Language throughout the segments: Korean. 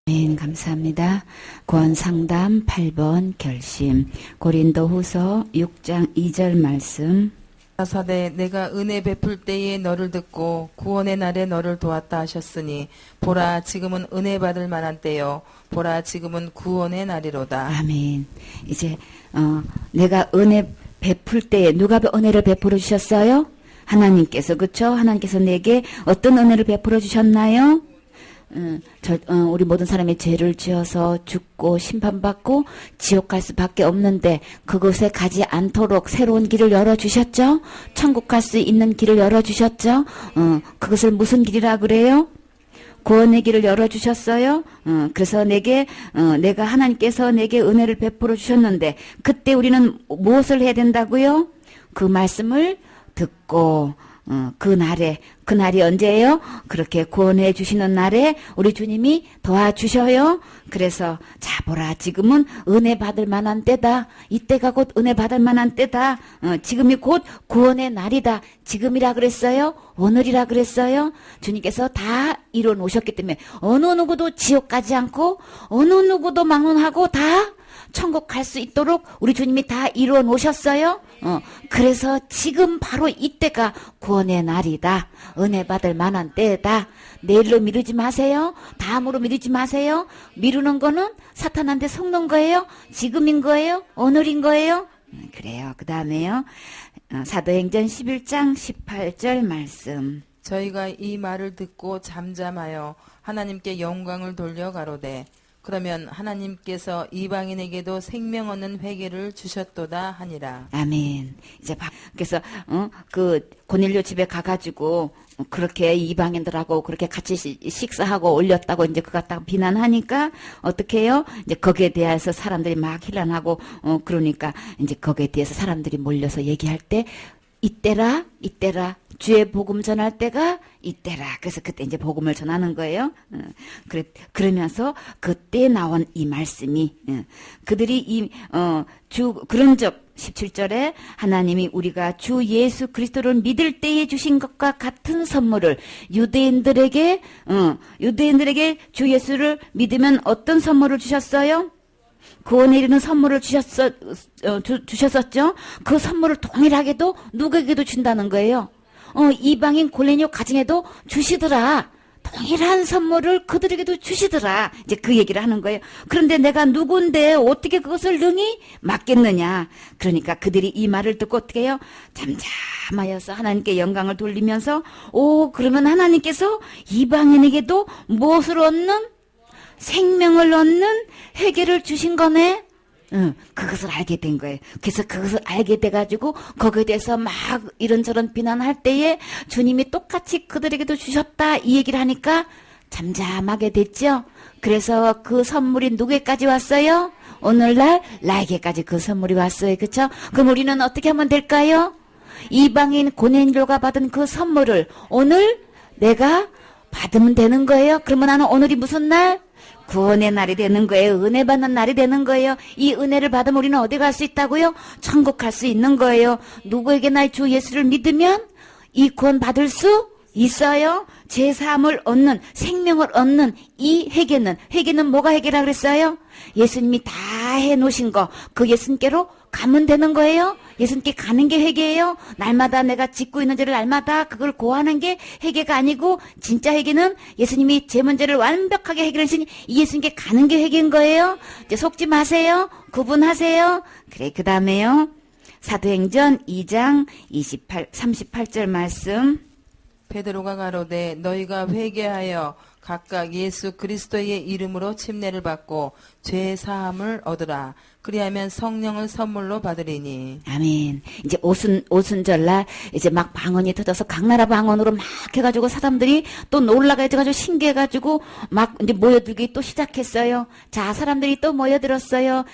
아멘. 감사합니다. 구원상담 8번 결심. 고린도후서 6장 2절 말씀. 가사대 내가 은혜 베풀 때에 너를 듣고 구원의 날에 너를 도왔다 하셨으니 보라 지금은 은혜 받을 만한 때요 보라 지금은 구원의 날이로다. 아멘. 이제 내가 은혜 베풀 때에 누가 은혜를 베풀어 주셨어요? 하나님께서. 그렇죠? 하나님께서 내게 어떤 은혜를 베풀어 주셨나요? 우리 모든 사람의 죄를 지어서 죽고 심판받고 지옥 갈 수밖에 없는데 그곳에 가지 않도록 새로운 길을 열어주셨죠? 천국 갈 수 있는 길을 열어주셨죠? 그것을 무슨 길이라 그래요? 구원의 길을 열어주셨어요? 그래서 내가 하나님께서 내게 은혜를 베풀어 주셨는데 그때 우리는 무엇을 해야 된다고요? 그 말씀을 듣고 그날이 언제예요? 그렇게 구원해 주시는 날에 우리 주님이 도와주셔요. 그래서 자 보라 지금은 은혜 받을 만한 때다. 이때가 곧 은혜 받을 만한 때다. 지금이 곧 구원의 날이다. 지금이라 그랬어요? 오늘이라 그랬어요? 주님께서 다 이뤄 놓으셨기 때문에 어느 누구도 지옥 가지 않고 어느 누구도 막론하고 다 천국 갈 수 있도록 우리 주님이 다 이루어 놓으셨어요. 그래서 지금 바로 이때가 구원의 날이다. 은혜 받을 만한 때다. 내일로 미루지 마세요. 다음으로 미루지 마세요. 미루는 거는 사탄한테 속는 거예요. 지금인 거예요. 오늘인 거예요. 그래요. 그 다음에요. 사도행전 11장 18절 말씀. 저희가 이 말을 듣고 잠잠하여 하나님께 영광을 돌려 가로되 그러면 하나님께서 이방인에게도 생명 얻는 회개를 주셨도다 하니라. 아멘. 이제 그래서 그 고넬료 집에 가가지고 그렇게 이방인들하고 그렇게 같이 식사하고 올렸다고 이제 그거 갖다가 비난하니까 어떻게 해요? 이제 거기에 대해서 사람들이 막 희란하고 그러니까 이제 거기에 대해서 사람들이 몰려서 얘기할 때 이때라 주의 복음 전할 때가 이때라. 그래서 그때 이제 복음을 전하는 거예요. 그러면서 그때 나온 이 말씀이 그들이 그런즉 17절에 하나님이 우리가 주 예수 그리스도를 믿을 때에 주신 것과 같은 선물을 유대인들에게 주 예수를 믿으면 어떤 선물을 주셨어요? 구원에 이르는 선물을 주셨었죠? 그 선물을 동일하게도 누구에게도 준다는 거예요. 이방인 고넬료 가정에도 주시더라. 동일한 선물을 그들에게도 주시더라. 이제 그 얘기를 하는 거예요. 그런데 내가 누군데 어떻게 그것을 능히 맡겠느냐. 그러니까 그들이 이 말을 듣고 어떻게 해요? 잠잠하여서 하나님께 영광을 돌리면서 그러면 하나님께서 이방인에게도 무엇을 얻는? 생명을 얻는 회개를 주신 거네. 그것을 알게 된 거예요. 그래서 그것을 알게 돼가지고 거기에 대해서 막 이런저런 비난할 때에 주님이 똑같이 그들에게도 주셨다 이 얘기를 하니까 잠잠하게 됐죠. 그래서 그 선물이 누구에까지 왔어요? 오늘날 나에게까지 그 선물이 왔어요. 그렇죠? 그럼 우리는 어떻게 하면 될까요? 이방인 고넬료가 받은 그 선물을 오늘 내가 받으면 되는 거예요. 그러면 나는 오늘이 무슨 날? 구원의 날이 되는 거예요. 은혜 받는 날이 되는 거예요. 이 은혜를 받으면 우리는 어디 갈 수 있다고요? 천국 갈 수 있는 거예요. 누구에게나 주 예수를 믿으면 이 구원 받을 수 있어요. 제사함을 얻는, 생명을 얻는 이 회개는 뭐가 회개라 그랬어요? 예수님이 다 해놓으신 거, 그 예수님께로 가면 되는 거예요. 예수님께 가는 게 회개예요. 날마다 내가 짓고 있는 죄를 날마다 그걸 고하는 게 회개가 아니고 진짜 회개는 예수님이 제 문제를 완벽하게 해결하신 이 예수님께 가는 게 회개인 거예요. 이제 속지 마세요. 구분하세요. 그래, 그 다음에요. 사도행전 2장 38절 말씀. 베드로가 가로되 너희가 회개하여 각각 예수 그리스도의 이름으로 침례를 받고 죄 사함을 얻으라. 그리하면 성령을 선물로 받으리니. 아멘. 이제 오순절날 이제 막 방언이 터져서 각 나라 방언으로 막 해가지고 사람들이 또 놀라가 해가지고 신기해가지고 막 이제 모여들기 또 시작했어요. 자, 사람들이 또 모여들었어요.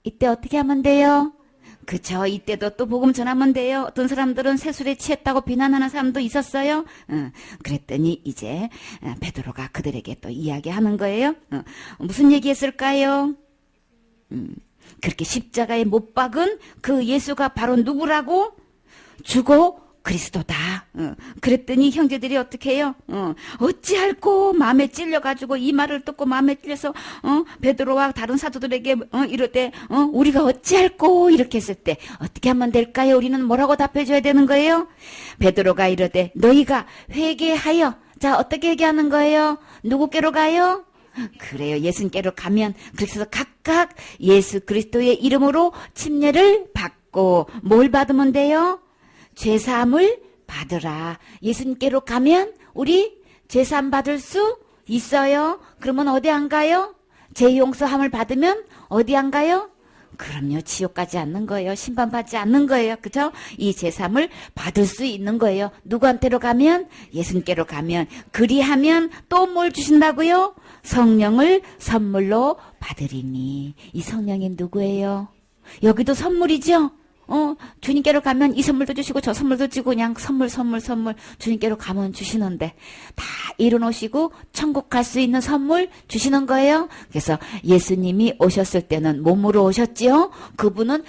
이때 어떻게 하면 돼요? 그쵸. 이때도 또 복음 전하면 돼요. 어떤 사람들은 세술에 취했다고 비난하는 사람도 있었어요. 그랬더니 이제 베드로가 그들에게 또 이야기하는 거예요. 무슨 얘기했을까요? 그렇게 십자가에 못 박은 그 예수가 바로 누구라고? 주고 그리스도다. 그랬더니 형제들이 어떻게 해요? 어찌할꼬 마음에 찔려가지고 이 말을 듣고 마음에 찔려서 베드로와 다른 사도들에게 이럴 때 우리가 어찌할꼬 이렇게 했을 때 어떻게 하면 될까요? 우리는 뭐라고 답해줘야 되는 거예요? 베드로가 이러되 너희가 회개하여. 자, 어떻게 회개하는 거예요? 누구께로 가요? 그래요. 예수님께로 가면 그래서 각각 예수 그리스도의 이름으로 침례를 받고 뭘 받으면 돼요? 죄사함을 받으라. 예수님께로 가면 우리 죄사함 받을 수 있어요. 그러면 어디 안 가요? 죄 용서함을 받으면 어디 안 가요? 그럼요. 지옥 가지 않는 거예요. 심판받지 않는 거예요. 그죠? 이 제삼을 받을 수 있는 거예요. 누구한테로 가면? 예수님께로 가면. 그리하면 또 뭘 주신다고요? 성령을 선물로 받으리니. 이 성령이 누구예요? 여기도 선물이죠? 주님께로 가면 이 선물도 주시고 저 선물도 주고 그냥 선물 주님께로 가면 주시는데 다 이뤄놓으시고 천국 갈 수 있는 선물 주시는 거예요. 그래서 예수님이 오셨을 때는 몸으로 오셨지요. 그분은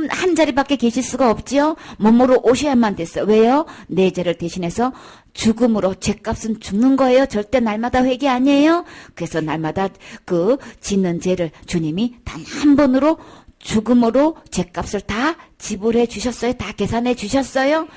한 자리밖에 계실 수가 없지요. 몸으로 오셔야만 됐어요. 왜요? 내 죄를 대신해서 죽음으로 죄값은 죽는 거예요. 절대 날마다 회개 아니에요. 그래서 날마다 그 짓는 죄를 주님이 단 한 번으로 죽음으로 죄값을 다 지불해 주셨어요. 다 계산해 주셨어요.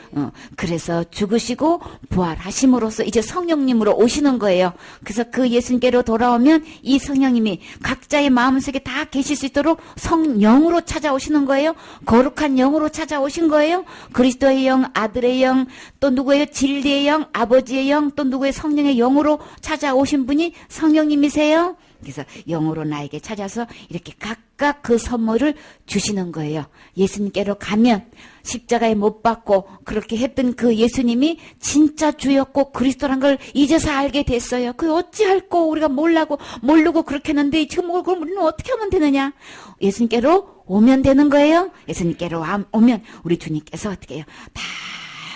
그래서 죽으시고 부활하심으로써 이제 성령님으로 오시는 거예요. 그래서 그 예수님께로 돌아오면 이 성령님이 각자의 마음속에 다 계실 수 있도록 성령으로 찾아오시는 거예요. 거룩한 영으로 찾아오신 거예요. 그리스도의 영, 아들의 영, 또 누구예요? 진리의 영, 아버지의 영, 또 누구의 성령의 영으로 찾아오신 분이 성령님이세요. 그래서 영으로 나에게 찾아서 이렇게 각각 그 선물을 주시는 거예요. 예수님께로 가면 십자가에 못 박고 그렇게 했던 그 예수님이 진짜 주였고 그리스도란 걸 이제서 알게 됐어요. 그 어찌할꼬 우리가 모르고 그렇게 했는데 지금 그럼 우리는 어떻게 하면 되느냐? 예수님께로 오면 되는 거예요. 예수님께로 오면 우리 주님께서 어떻게 해요? 다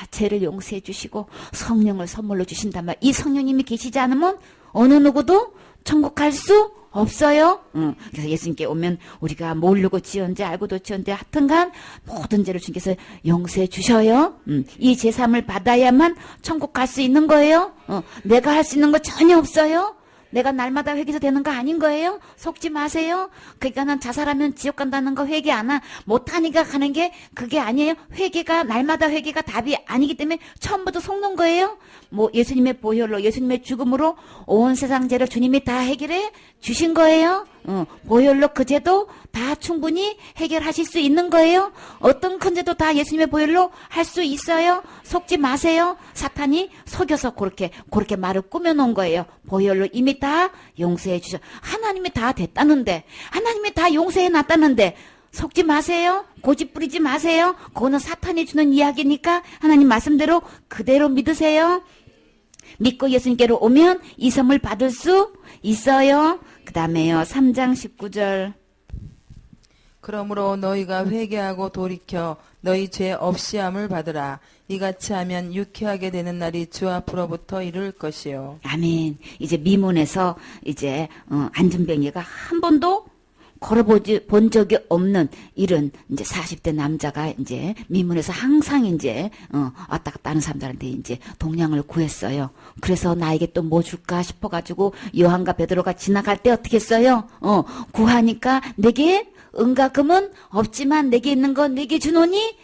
죄를 용서해 주시고 성령을 선물로 주신단 말이에요. 이 성령님이 계시지 않으면 어느 누구도 천국 갈 수 없어요. 그래서 예수님께 오면 우리가 모르고 지었는지 알고도 지었는지 하여튼간 모든 죄를 주님께서 용서해 주셔요. 이 제삼을 받아야만 천국 갈 수 있는 거예요. 내가 할 수 있는 거 전혀 없어요. 내가 날마다 회개해서 되는 거 아닌 거예요. 속지 마세요. 그러니까 난 자살하면 지옥 간다는 거 회개 안 하. 못하니까 가는 게 그게 아니에요. 회개가 날마다 회개가 답이 아니기 때문에 처음부터 속는 거예요. 뭐 예수님의 보혈로 예수님의 죽음으로 온 세상 죄를 주님이 다 해결해 주신 거예요. 보혈로 그 죄도 다 충분히 해결하실 수 있는 거예요. 어떤 큰 죄도 다 예수님의 보혈로 할 수 있어요. 속지 마세요. 사탄이 속여서 그렇게 말을 꾸며놓은 거예요. 보혈로 이미 다 용서해 주셔. 하나님이 다 됐다는데, 하나님이 다 용서해 놨다는데 속지 마세요. 고집 부리지 마세요. 그거는 사탄이 주는 이야기니까 하나님 말씀대로 그대로 믿으세요. 믿고 예수님께로 오면 이 선물 받을 수 있어요. 그 다음에요. 3장 19절. 그러므로 너희가 회개하고 돌이켜 너희 죄 없이함을 받으라. 이같이 하면 유쾌하게 되는 날이 주 앞으로부터 이를 것이요. 아멘. 이제 미문에서 이제 안전병이가 한 번도 걸어본 적이 없는 이런 이제 40대 남자가 이제 미문에서 항상 이제 왔다 갔다 하는 사람들한테 이제 동량을 구했어요. 그래서 나에게 또 뭐 줄까 싶어가지고 요한과 베드로가 지나갈 때 어떻게 했어요? 구하니까 내게 은과 금은 없지만 내게 있는 건 내게 주노니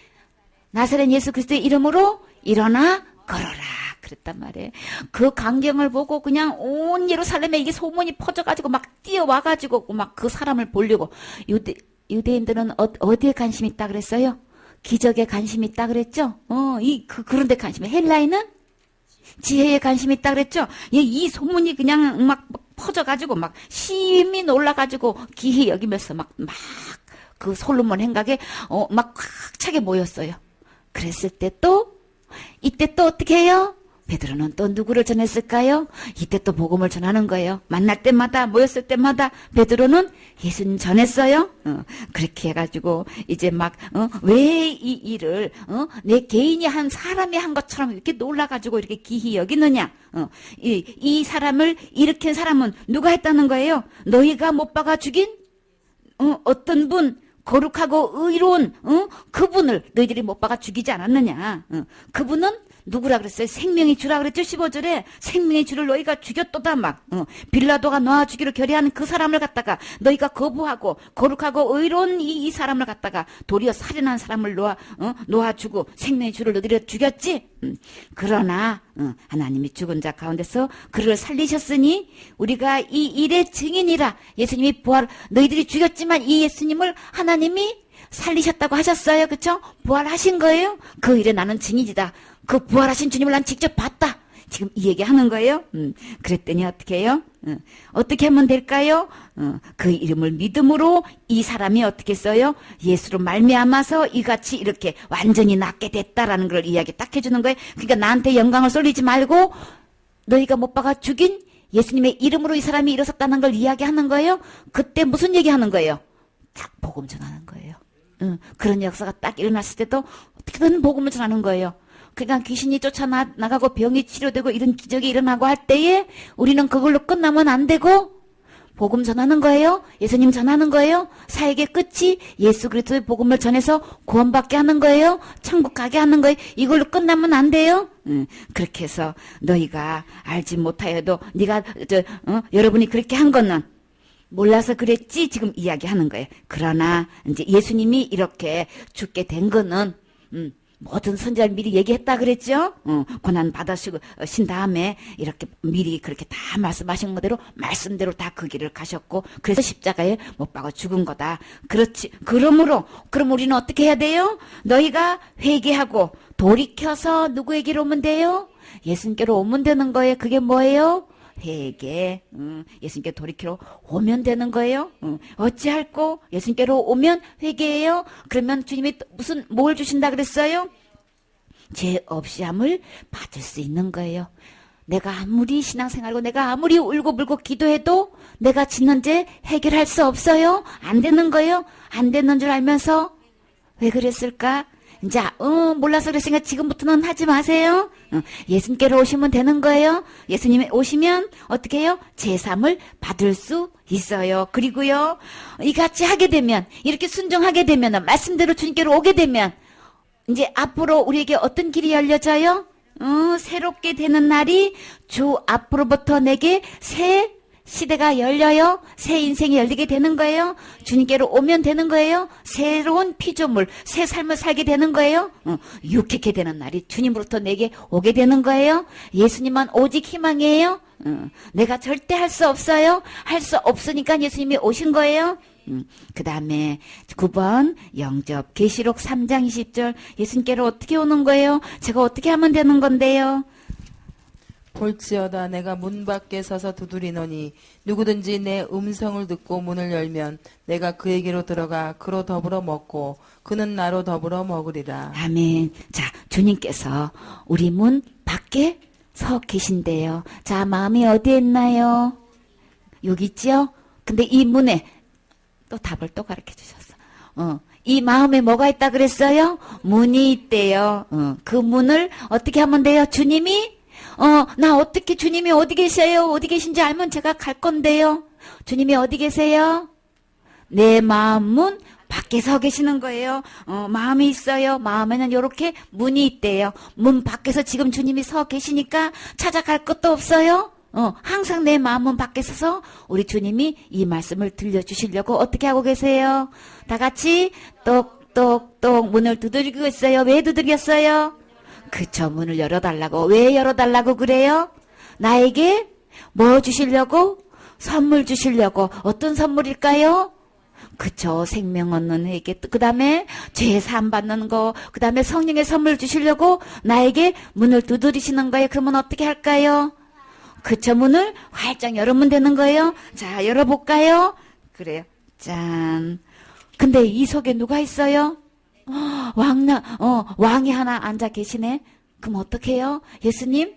나사렛 예수 그리스도의 이름으로 일어나 걸어라. 그랬단 말이에요. 그 광경을 보고 그냥 온 예루살렘에 이게 소문이 퍼져가지고 막 뛰어와가지고 막 그 사람을 보려고 유대인들은 어디에 관심 있다 그랬어요? 기적에 관심 있다 그랬죠? 그런 데 관심. 헬라인은 지혜에 관심 있다 그랬죠? 이 소문이 그냥 막 퍼져가지고 막 심히 놀라가지고 기히 여기면서 막 그 솔로몬 행각에 막 꽉 차게 모였어요. 그랬을 때 이때 또 어떻게 해요? 베드로는 또 누구를 전했을까요? 이때 또 복음을 전하는 거예요. 만날 때마다 모였을 때마다 베드로는 예수님 전했어요. 그렇게 해가지고 이제 막 왜 이 일을 내 개인이 한 사람이 한 것처럼 이렇게 놀라가지고 이렇게 기히 여기느냐? 이 사람을 일으킨 사람은 누가 했다는 거예요? 너희가 못 박아 죽인 어떤 분 거룩하고 의로운 그분을 너희들이 못 박아 죽이지 않았느냐. 그분은 누구라 그랬어요? 생명의 주라 그랬죠. 15절에 생명의 주를 너희가 죽였도다 막. 빌라도가 놓아 주기로 결의한 그 사람을 갖다가 너희가 거부하고 거룩하고 의로운 이 사람을 갖다가 도리어 살인한 사람을 놓아주고 생명의 주를 너희들이 죽였지. 그러나 하나님이 죽은 자 가운데서 그를 살리셨으니 우리가 이 일의 증인이라. 예수님이 너희들이 죽였지만 이 예수님을 하나님이 살리셨다고 하셨어요. 그쵸? 부활하신 거예요. 그 일에 나는 증인이다. 그 부활하신 주님을 난 직접 봤다. 지금 이 얘기하는 거예요. 그랬더니 어떻게 해요? 어떻게 하면 될까요? 그 이름을 믿음으로 이 사람이 어떻게 써요? 예수로 말미암아서 이같이 이렇게 완전히 낫게 됐다라는 걸 이야기 딱 해주는 거예요. 그러니까 나한테 영광을 쏠리지 말고 너희가 못 박아 죽인 예수님의 이름으로 이 사람이 일어섰다는 걸 이야기하는 거예요. 그때 무슨 얘기하는 거예요? 딱 복음 전하는 거예요. 그런 역사가 딱 일어났을 때도 어떻게든 복음을 전하는 거예요. 그러니까 귀신이 쫓아나가고 병이 치료되고 이런 기적이 일어나고 할 때에 우리는 그걸로 끝나면 안 되고 복음 전하는 거예요. 예수님 전하는 거예요. 사역의 끝이 예수 그리스도의 복음을 전해서 구원받게 하는 거예요. 천국 가게 하는 거예요. 이걸로 끝나면 안 돼요. 그렇게 해서 너희가 알지 못하여도 네가 여러분이 그렇게 한 거는 몰라서 그랬지 지금 이야기하는 거예요. 그러나 이제 예수님이 이렇게 죽게 된 거는 모든 선지자를 미리 얘기했다 그랬죠? 고난 받으신 다음에 이렇게 미리 그렇게 다 말씀하신 거대로 말씀대로 다 그 길을 가셨고 그래서 십자가에 못 박아 죽은 거다. 그렇지. 그럼 우리는 어떻게 해야 돼요? 너희가 회개하고 돌이켜서 누구에게로 오면 돼요? 예수님께로 오면 되는 거예요. 그게 뭐예요? 회개. 예수님께 돌이키러 오면 되는 거예요. 어찌할꼬? 예수님께로 오면 회개해요. 그러면 주님이 뭘 주신다 그랬어요? 죄 없이 함을 받을 수 있는 거예요. 내가 아무리 신앙생활하고 내가 아무리 울고불고 기도해도 내가 짓는 죄 해결할 수 없어요. 안 되는 거예요. 안 되는 줄 알면서 왜 그랬을까? 이제 몰라서 그랬으니까 지금부터는 하지 마세요. 예수님께로 오시면 되는 거예요. 예수님이 오시면 어떻게 해요? 제삼을 받을 수 있어요. 그리고요, 이같이 하게 되면, 이렇게 순종하게 되면, 말씀대로 주님께로 오게 되면 이제 앞으로 우리에게 어떤 길이 열려져요? 새롭게 되는 날이 주 앞으로부터 내게 새 시대가 열려요. 새 인생이 열리게 되는 거예요. 주님께로 오면 되는 거예요. 새로운 피조물, 새 삶을 살게 되는 거예요. 유쾌케 되는 날이 주님으로부터 내게 오게 되는 거예요. 예수님만 오직 희망이에요. 내가 절대 할 수 없어요. 할 수 없으니까 예수님이 오신 거예요. 그 다음에 9번 영접 계시록 3장 20절 예수님께로 어떻게 오는 거예요? 제가 어떻게 하면 되는 건데요? 볼지어다 내가 문 밖에 서서 두드리노니 누구든지 내 음성을 듣고 문을 열면 내가 그에게로 들어가 그로 더불어 먹고 그는 나로 더불어 먹으리라. 아멘. 자, 주님께서 우리 문 밖에 서 계신대요. 자, 마음이 어디에 있나요? 여기 있죠? 근데 이 문에 또 답을 또 가르쳐 주셨어. 이 마음에 뭐가 있다 그랬어요? 문이 있대요. 그 문을 어떻게 하면 돼요? 주님이 나 어떻게 주님이 어디 계세요? 어디 계신지 알면 제가 갈 건데요. 주님이 어디 계세요? 내 마음 문 밖에 서 계시는 거예요. 마음이 있어요. 마음에는 이렇게 문이 있대요. 문 밖에서 지금 주님이 서 계시니까 찾아갈 것도 없어요. 항상 내 마음은 밖에 서서 우리 주님이 이 말씀을 들려주시려고 어떻게 하고 계세요? 다 같이 똑똑똑 문을 두드리고 있어요. 왜 두드렸어요? 그쵸, 문을 열어달라고. 왜 열어달라고 그래요? 나에게 뭐 주시려고? 선물 주시려고. 어떤 선물일까요? 그쵸, 생명 얻는 회개. 그 다음에 죄 사함 받는 거. 그 다음에 성령의 선물 주시려고 나에게 문을 두드리시는 거예요. 그러면 어떻게 할까요? 그쵸, 문을 활짝 열으면 되는 거예요. 자, 열어볼까요? 그래요. 짠. 근데 이 속에 누가 있어요? 왕이 하나 앉아 계시네. 그럼 어떡해요? 예수님?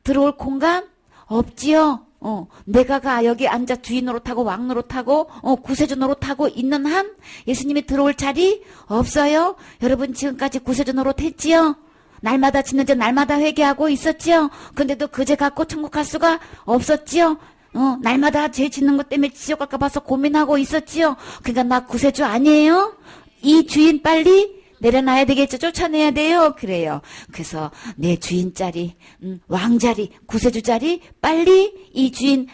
들어올 공간? 없지요? 내가 여기 앉아 주인 노릇하고 왕 노릇하고, 구세주 노릇하고 있는 한 예수님이 들어올 자리 없어요? 여러분 지금까지 구세주 노릇 했지요? 날마다 짓는 죄 날마다 회개하고 있었지요? 근데도 그 죄 갖고 천국 갈 수가 없었지요? 날마다 죄 짓는 것 때문에 지옥 갈까 봐서 고민하고 있었지요. 그러니까 나 구세주 아니에요? 이 주인 빨리 내려놔야 되겠죠. 쫓아내야 돼요. 그래요. 그래서 내 주인 자리, 왕 자리, 구세주 자리 빨리 이 주인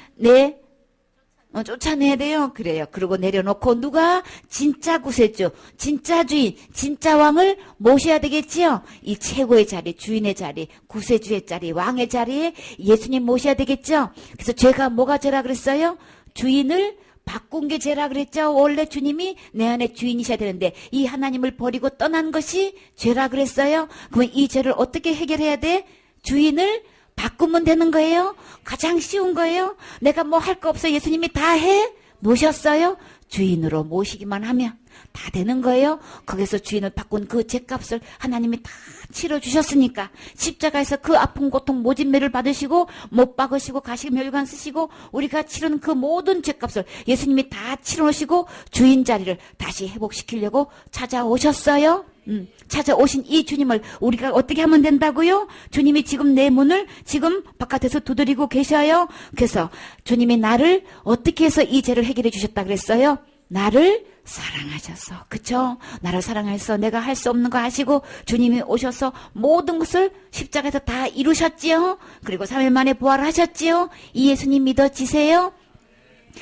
쫓아내야 돼요. 그래요. 그리고 내려놓고 누가 진짜 구세주, 진짜 주인, 진짜 왕을 모셔야 되겠지요. 이 최고의 자리, 주인의 자리, 구세주의 자리, 왕의 자리에 예수님 모셔야 되겠죠. 그래서 죄가 뭐가 죄라 그랬어요? 주인을 바꾼 게 죄라 그랬죠. 원래 주님이 내 안에 주인이셔야 되는데 이 하나님을 버리고 떠난 것이 죄라 그랬어요. 그러면 이 죄를 어떻게 해결해야 돼? 주인을 바꾸면 되는 거예요. 가장 쉬운 거예요. 내가 뭐 할 거 없어. 예수님이 다 해 모셨어요. 주인으로 모시기만 하면 다 되는 거예요. 거기서 주인을 바꾼 그 죄값을 하나님이 다 치러주셨으니까 십자가에서 그 아픈 고통 모진매를 받으시고 못 박으시고 가시면류관 쓰시고 우리가 치른 그 모든 죄값을 예수님이 다 치러놓으시고 주인 자리를 다시 회복시키려고 찾아오셨어요. 찾아오신 이 주님을 우리가 어떻게 하면 된다고요? 주님이 지금 내 문을 지금 바깥에서 두드리고 계셔요. 그래서 주님이 나를 어떻게 해서 이 죄를 해결해 주셨다 그랬어요? 나를 사랑하셔서, 그쵸? 나를 사랑해서 내가 할 수 없는 거 아시고 주님이 오셔서 모든 것을 십자가에서 다 이루셨지요. 그리고 3일 만에 부활하셨지요. 이 예수님 믿어지세요?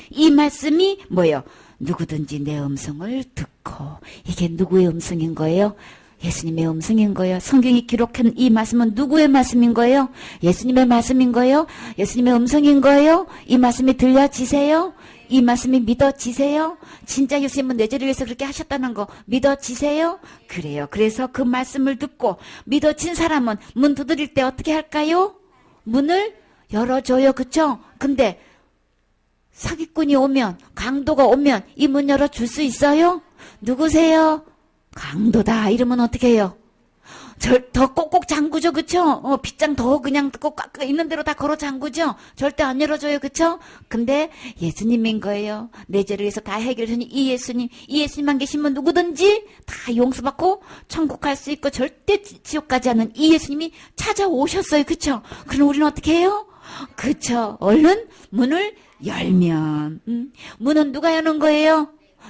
이 말씀이 뭐예요? 누구든지 내 음성을 듣고, 이게 누구의 음성인 거예요? 예수님의 음성인 거예요. 성경이 기록한 이 말씀은 누구의 말씀인 거예요? 예수님의 말씀인 거예요? 예수님의 음성인 거예요? 이 말씀이 들려지세요? 이 말씀이 믿어지세요? 진짜 예수님은 내 죄를 위해서 그렇게 하셨다는 거 믿어지세요? 그래요. 그래서 그 말씀을 듣고 믿어진 사람은 문 두드릴 때 어떻게 할까요? 문을 열어줘요. 그쵸? 근데 사기꾼이 오면, 강도가 오면 이 문 열어줄 수 있어요? 누구세요? 강도다. 이러면 어떻게 해요? 더 꼭꼭 잠그죠. 그쵸? 빗장 더 그냥 꼭 있는 대로 다 걸어 잠그죠? 절대 안 열어줘요. 그쵸? 근데 예수님인 거예요. 내 죄를 위해서 다 해결해 주신 이 예수님만 계시면 누구든지 다 용서받고 천국 갈 수 있고 절대 지옥 가지 않는 이 예수님이 찾아오셨어요. 그쵸? 그럼 우리는 어떻게 해요? 그쵸? 얼른 문을 열면, 문은 누가 여는 거예요?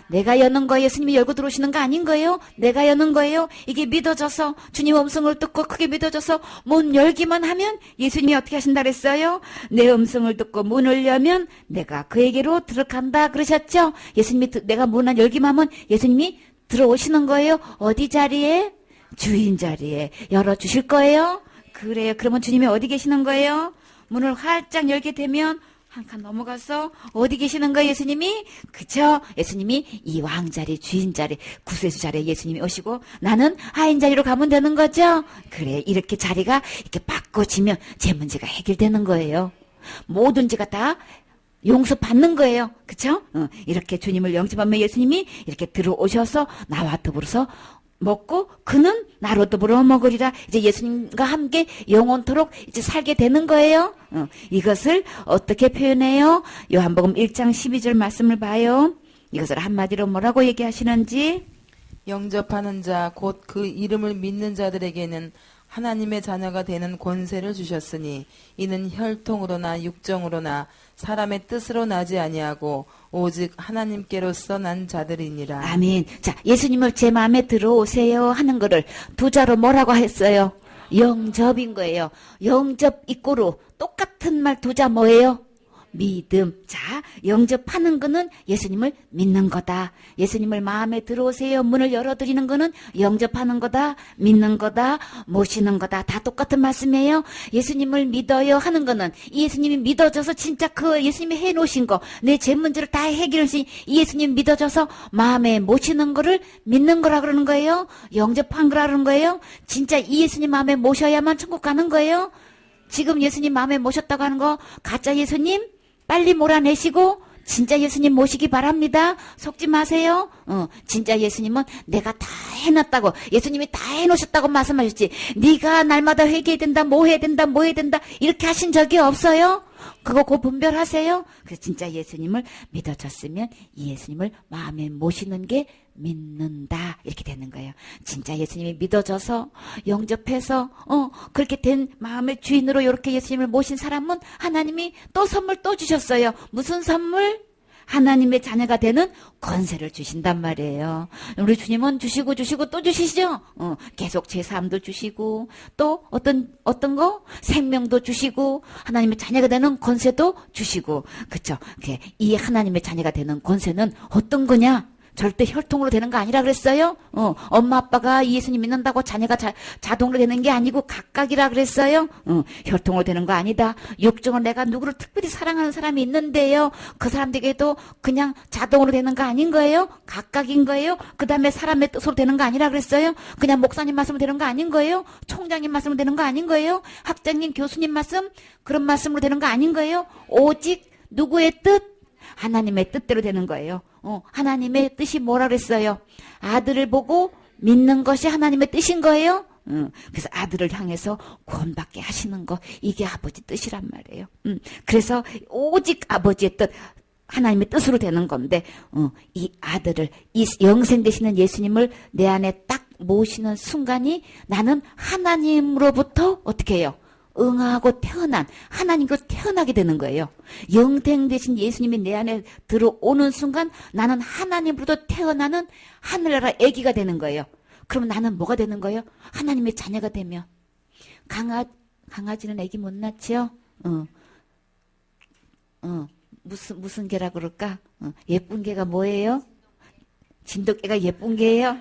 내가 여는 거예요. 예수님이 열고 들어오시는 거 아닌 거예요? 내가 여는 거예요. 이게 믿어져서 주님 음성을 듣고 크게 믿어져서 문 열기만 하면 예수님이 어떻게 하신다 그랬어요? 내 음성을 듣고 문을 열면 내가 그에게로 들어간다 그러셨죠? 예수님이 내가 문을 열기만 하면 예수님이 들어오시는 거예요. 어디 자리에? 주인 자리에 열어주실 거예요. 그래요. 그러면 주님이 어디 계시는 거예요? 문을 활짝 열게 되면 한 칸 넘어가서 어디 계시는 거예요, 예수님이? 그쵸? 예수님이 이 왕자리, 주인자리, 구세주 자리에 예수님이 오시고 나는 하인 자리로 가면 되는 거죠? 그래, 이렇게 자리가 이렇게 바꿔지면 제 문제가 해결되는 거예요. 모든 죄가 다 용서받는 거예요. 그쵸? 이렇게 주님을 영접하면 예수님이 이렇게 들어오셔서 나와 더불어서 먹고 그는 나로 더불어 먹으리라. 이제 예수님과 함께 영원토록 이제 살게 되는 거예요. 이것을 어떻게 표현해요? 요한복음 1장 12절 말씀을 봐요. 이것을 한마디로 뭐라고 얘기하시는지. 영접하는 자 곧 그 이름을 믿는 자들에게는 하나님의 자녀가 되는 권세를 주셨으니 이는 혈통으로나 육정으로나 사람의 뜻으로 나지 아니하고 오직 하나님께로서 난 자들이니라. 아멘. 자, 예수님을 제 마음에 들어오세요 하는 거를 두 자로 뭐라고 했어요? 영접인 거예요. 영접 이꼬르 똑같은 말 두 자 뭐예요? 믿음. 자, 영접하는 거는 예수님을 믿는 거다. 예수님을 마음에 들어오세요. 문을 열어드리는 거는 영접하는 거다. 믿는 거다. 모시는 거다. 다 똑같은 말씀이에요. 예수님을 믿어요 하는 거는 이 예수님이 믿어져서 진짜 그 예수님이 해놓으신 거, 내 죄 문제를 다 해결하신 이 예수님 믿어져서 마음에 모시는 거를 믿는 거라 그러는 거예요. 영접한 거라 그러는 거예요. 진짜 이 예수님 마음에 모셔야만 천국 가는 거예요. 지금 예수님 마음에 모셨다고 하는 거 가짜 예수님 빨리 몰아내시고 진짜 예수님 모시기 바랍니다. 속지 마세요. 진짜 예수님은 내가 다 해놨다고, 예수님이 다 해놓으셨다고 말씀하셨지, 네가 날마다 회개해야 된다, 뭐 해야 된다, 뭐 해야 된다 이렇게 하신 적이 없어요. 그거 그 분별하세요. 그래서 진짜 예수님을 믿어졌으면 이 예수님을 마음에 모시는 게 믿는다 이렇게 되는 거예요. 진짜 예수님이 믿어져서 영접해서 그렇게 된 마음의 주인으로 이렇게 예수님을 모신 사람은 하나님이 또 선물 또 주셨어요. 무슨 선물? 하나님의 자녀가 되는 권세를 주신단 말이에요. 우리 주님은 주시고 또 주시죠. 계속 제3도 주시고 또 어떤 거 생명도 주시고 하나님의 자녀가 되는 권세도 주시고 그렇죠. 이 하나님의 자녀가 되는 권세는 어떤 거냐? 절대 혈통으로 되는 거 아니라 그랬어요. 엄마 아빠가 예수님 믿는다고 자녀가 자동으로 되는 게 아니고 각각이라 그랬어요. 혈통으로 되는 거 아니다. 육정으로 내가 누구를 특별히 사랑하는 사람이 있는데요. 그 사람들에게도 그냥 자동으로 되는 거 아닌 거예요. 각각인 거예요. 그 다음에 사람의 뜻으로 되는 거 아니라 그랬어요. 그냥 목사님 말씀으로 되는 거 아닌 거예요. 총장님 말씀으로 되는 거 아닌 거예요. 학장님 교수님 말씀 그런 말씀으로 되는 거 아닌 거예요. 오직 누구의 뜻? 하나님의 뜻대로 되는 거예요. 하나님의 뜻이 뭐라 그랬어요? 아들을 보고 믿는 것이 하나님의 뜻인 거예요. 그래서 아들을 향해서 구원받게 하시는 거 이게 아버지 뜻이란 말이에요. 그래서 오직 아버지의 뜻 하나님의 뜻으로 되는 건데 이 아들을 이 영생 되시는 예수님을 내 안에 딱 모시는 순간이 나는 하나님으로부터 어떻게 해요? 응하고 태어난 하나님으로 태어나게 되는 거예요. 영생 되신 예수님이 내 안에 들어오는 순간 나는 하나님으로부터 태어나는 하늘나라 아기가 되는 거예요. 그러면 나는 뭐가 되는 거예요? 하나님의 자녀가 되면 강아지는 아기 못 낳지요? 무슨 개라 그럴까? 예쁜 개가 뭐예요? 진돗개가 예쁜 개예요?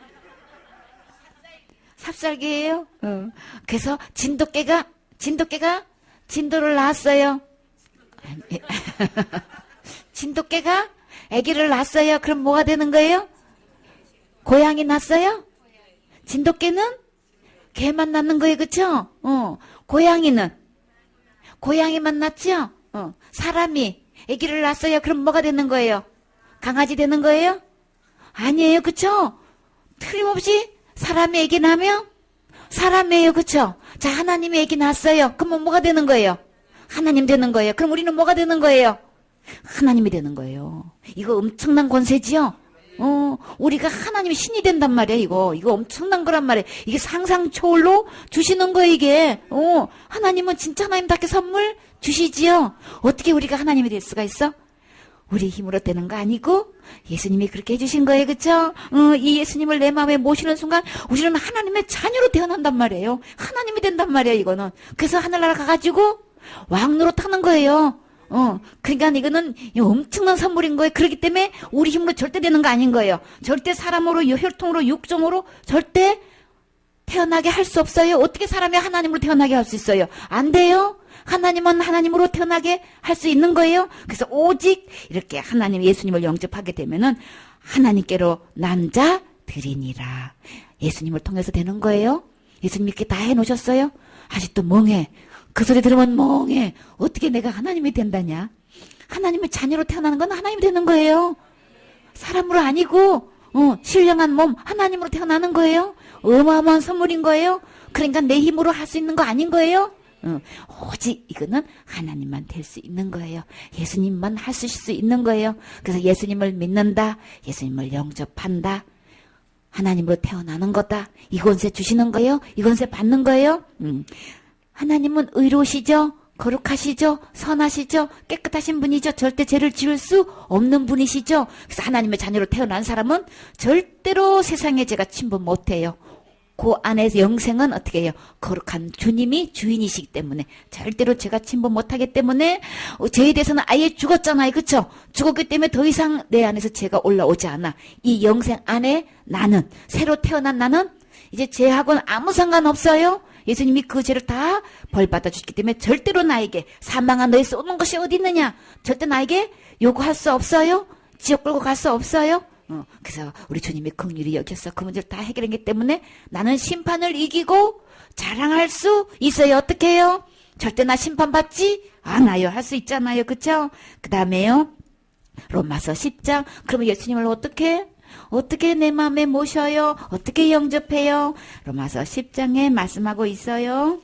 삽살개예요? 그래서 진돗개가 진도를 낳았어요. 진돗개가 아기를 낳았어요. 그럼 뭐가 되는 거예요? 고양이 낳았어요? 진돗개는 개만 낳는 거예요. 그쵸? 고양이만 낳죠? 사람이 아기를 낳았어요. 그럼 뭐가 되는 거예요? 강아지 되는 거예요? 아니에요. 그쵸? 틀림없이 사람이 아기 낳으면 사람이에요. 그쵸? 자, 하나님의 아기 낳았어요. 그러면 뭐가 되는 거예요? 하나님 되는 거예요. 그럼 우리는 뭐가 되는 거예요? 하나님이 되는 거예요. 이거 엄청난 권세지요? 우리가 하나님의 신이 된단 말이에요. 이거 엄청난 거란 말이에요. 이게 상상 초월로 주시는 거예요, 이게. 하나님은 진짜 하나님답게 선물 주시지요? 어떻게 우리가 하나님이 될 수가 있어? 우리 힘으로 되는 거 아니고 예수님이 그렇게 해주신 거예요. 그쵸? 이 예수님을 내 마음에 모시는 순간 우리는 하나님의 자녀로 태어난단 말이에요. 하나님이 된단 말이에요. 이거는. 그래서 하늘나라 가가지고 왕노로 타는 거예요. 그러니까 이거는 엄청난 선물인 거예요. 그렇기 때문에 우리 힘으로 절대 되는 거 아닌 거예요. 절대 사람으로 혈통으로 육종으로 절대 태어나게 할 수 없어요. 어떻게 사람이 하나님으로 태어나게 할 수 있어요? 안 돼요. 하나님은 하나님으로 태어나게 할 수 있는 거예요. 그래서 오직 이렇게 하나님 예수님을 영접하게 되면은 하나님께로 남자들이니라. 예수님을 통해서 되는 거예요. 예수님 이렇게 다 해놓으셨어요. 아직도 멍해. 그 소리 들으면 멍해. 어떻게 내가 하나님이 된다냐? 하나님의 자녀로 태어나는 건 하나님이 되는 거예요. 사람으로 아니고 신령한 몸 하나님으로 태어나는 거예요. 어마어마한 선물인 거예요. 그러니까 내 힘으로 할 수 있는 거 아닌 거예요. 오직 이거는 하나님만 될 수 있는 거예요. 예수님만 하실 수 있는 거예요. 그래서 예수님을 믿는다. 예수님을 영접한다. 하나님으로 태어나는 거다. 이 권세 주시는 거예요. 이 권세 받는 거예요. 하나님은 의로우시죠. 거룩하시죠. 선하시죠. 깨끗하신 분이죠. 절대 죄를 지을 수 없는 분이시죠. 그래서 하나님의 자녀로 태어난 사람은 절대로 세상에 죄가 침범 못해요. 그 안에서 영생은 어떻게 해요? 거룩한 주님이 주인이시기 때문에 절대로 죄가 침범 못하기 때문에 죄에 대해서는 아예 죽었잖아요. 그렇죠? 죽었기 때문에 더 이상 내 안에서 죄가 올라오지 않아. 이 영생 안에 나는 새로 태어난 나는 이제 죄하고는 아무 상관없어요. 예수님이 그 죄를 다 벌받아 주셨기 때문에 절대로 나에게 사망한 너에 쏘는 것이 어디 있느냐? 절대 나에게 요구할 수 없어요. 지옥 끌고 갈 수 없어요. 그래서 우리 주님이 긍휼히 여겨서 그 문제를 다 해결했기 때문에 나는 심판을 이기고 자랑할 수 있어요. 어떻게 해요? 절대 나 심판받지 않아요. 할 수 있잖아요. 그쵸? 그 다음에요. 로마서 10장. 그러면 예수님을 어떻게 내 마음에 모셔요? 어떻게 영접해요? 로마서 10장에 말씀하고 있어요.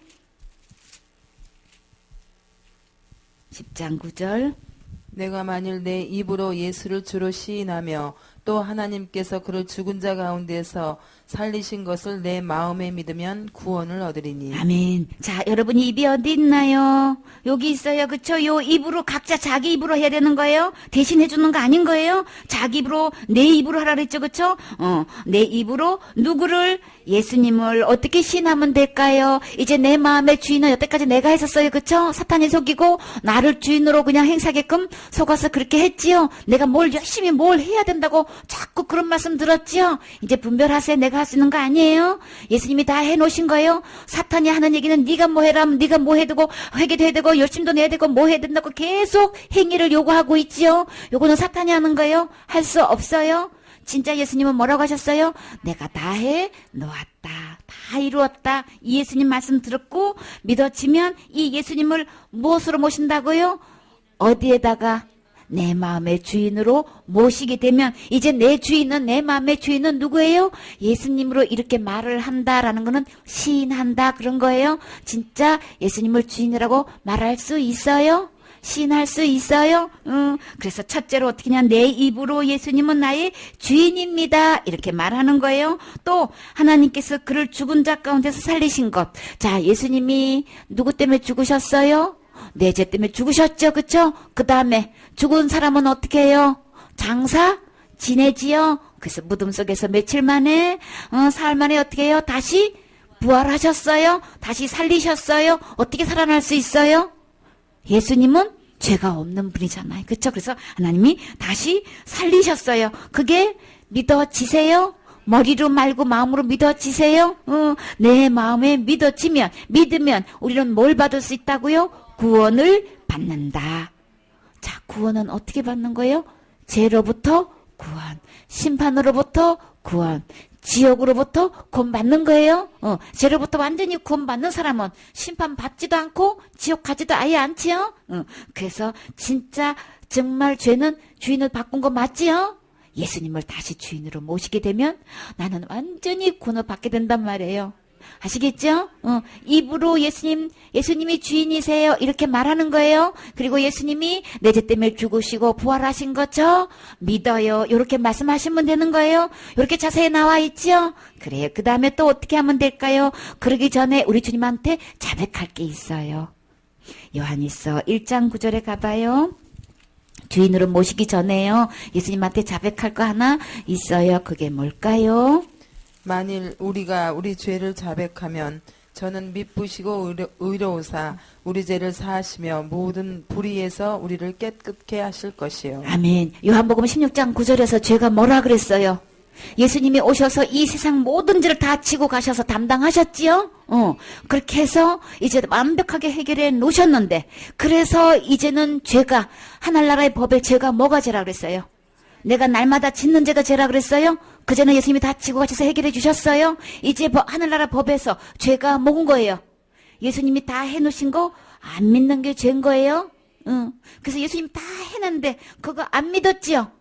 10장 9절. 내가 만일 내 입으로 예수를 주로 시인하며 또 하나님께서 그를 죽은 자 가운데서 살리신 것을 내 마음에 믿으면 구원을 얻으리니. 아멘. 자, 여러분 입이 어디 있나요? 여기 있어요. 그쵸? 요 입으로 각자 자기 입으로 해야 되는 거예요? 대신 해주는 거 아닌 거예요? 자기 입으로, 내 입으로 하라 그랬죠. 그쵸? 내 입으로 누구를, 예수님을 어떻게 시인하면 될까요? 이제 내 마음의 주인은 여태까지 내가 했었어요. 그쵸? 사탄이 속이고 나를 주인으로 그냥 행사하게끔 속아서 그렇게 했지요. 내가 뭘 열심히 뭘 해야 된다고 자꾸 그런 말씀 들었지요. 이제 분별하세요. 내가 할 수 있는 거 아니에요. 예수님이 다 해놓으신 거예요. 사탄이 하는 얘기는 네가 뭐 해라, 네가 뭐 해야 되고 회개도 해야 되고 열심도 내야 되고 뭐 해야 된다고 계속 행위를 요구하고 있지요. 요거는 사탄이 하는 거예요. 할 수 없어요. 진짜 예수님은 뭐라고 하셨어요? 내가 다 해 놓았다. 다 이루었다. 이 예수님 말씀 들었고 믿어지면 이 예수님을 무엇으로 모신다고요? 어디에다가? 내 마음의 주인으로 모시게 되면 이제 내 주인은, 내 마음의 주인은 누구예요? 예수님으로 이렇게 말을 한다라는 거는 시인한다 그런 거예요. 진짜 예수님을 주인이라고 말할 수 있어요? 시인할 수 있어요? 그래서 첫째로 어떻게 하냐, 내 입으로 예수님은 나의 주인입니다 이렇게 말하는 거예요. 또 하나님께서 그를 죽은 자 가운데서 살리신 것. 자, 예수님이 누구 때문에 죽으셨어요? 내 죄 때문에 죽으셨죠. 그쵸? 그 다음에 죽은 사람은 어떻게 해요? 장사 지내지요. 그래서 무덤 속에서 며칠 만에 사흘 만에 어떻게 해요? 다시 부활하셨어요. 다시 살리셨어요. 어떻게 살아날 수 있어요? 예수님은 죄가 없는 분이잖아요. 그쵸? 그래서 하나님이 다시 살리셨어요. 그게 믿어지세요? 머리로 말고 마음으로 믿어지세요? 내 마음에 믿으면 우리는 뭘 받을 수 있다고요? 구원을 받는다. 자, 구원은 어떻게 받는 거예요? 죄로부터 구원, 심판으로부터 구원, 지옥으로부터 구원받는 거예요. 죄로부터 완전히 구원받는 사람은 심판 받지도 않고 지옥 가지도 아예 않지요. 그래서 진짜 정말 죄는 주인을 바꾼 거 맞지요? 예수님을 다시 주인으로 모시게 되면 나는 완전히 구원을 받게 된단 말이에요. 아시겠죠? 입으로 예수님이 주인이세요 이렇게 말하는 거예요. 그리고 예수님이 내 죄 때문에 죽으시고 부활하신 거죠? 믿어요 이렇게 말씀하시면 되는 거예요. 이렇게 자세히 나와 있죠? 그래요. 그 다음에 또 어떻게 하면 될까요? 그러기 전에 우리 주님한테 자백할 게 있어요. 요한일서 1장 9절에 가봐요. 주인으로 모시기 전에요, 예수님한테 자백할 거 하나 있어요. 그게 뭘까요? 만일 우리가 우리 죄를 자백하면 저는 미쁘시고 의로우사 우리 죄를 사하시며 모든 불의에서 우리를 깨끗게 하실 것이요. 아멘. 요한복음 16장 9절에서 죄가 뭐라 그랬어요? 예수님이 오셔서 이 세상 모든 죄를 다 지고 가셔서 담당하셨지요? 그렇게 해서 이제 완벽하게 해결해 놓으셨는데, 그래서 이제는 죄가, 하늘나라의 법에 죄가 뭐가 죄라 그랬어요? 내가 날마다 짓는 죄가 죄라 그랬어요? 그전에 예수님이 다 지고 가셔서 해결해 주셨어요? 이제 하늘나라 법에서 죄가 뭐인 거예요? 예수님이 다 해놓으신 거 안 믿는 게 죄인 거예요? 그래서 예수님 다 해놨는데 그거 안 믿었지요?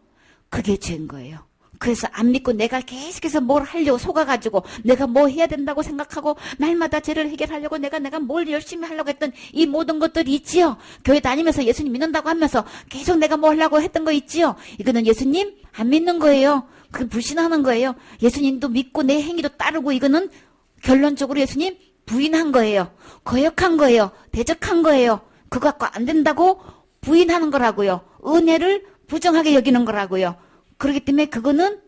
그게 죄인 거예요. 그래서 안 믿고 내가 계속해서 뭘 하려고 속아가지고 내가 뭐 해야 된다고 생각하고 날마다 죄를 해결하려고 내가 뭘 열심히 하려고 했던 이 모든 것들이 있지요. 교회 다니면서 예수님 믿는다고 하면서 계속 내가 뭐 하려고 했던 거 있지요. 이거는 예수님 안 믿는 거예요. 그 불신하는 거예요. 예수님도 믿고 내 행위도 따르고 이거는 결론적으로 예수님 부인한 거예요. 거역한 거예요. 대적한 거예요. 그거 갖고 안 된다고 부인하는 거라고요. 은혜를 부정하게 여기는 거라고요. 그렇기 때문에 그거는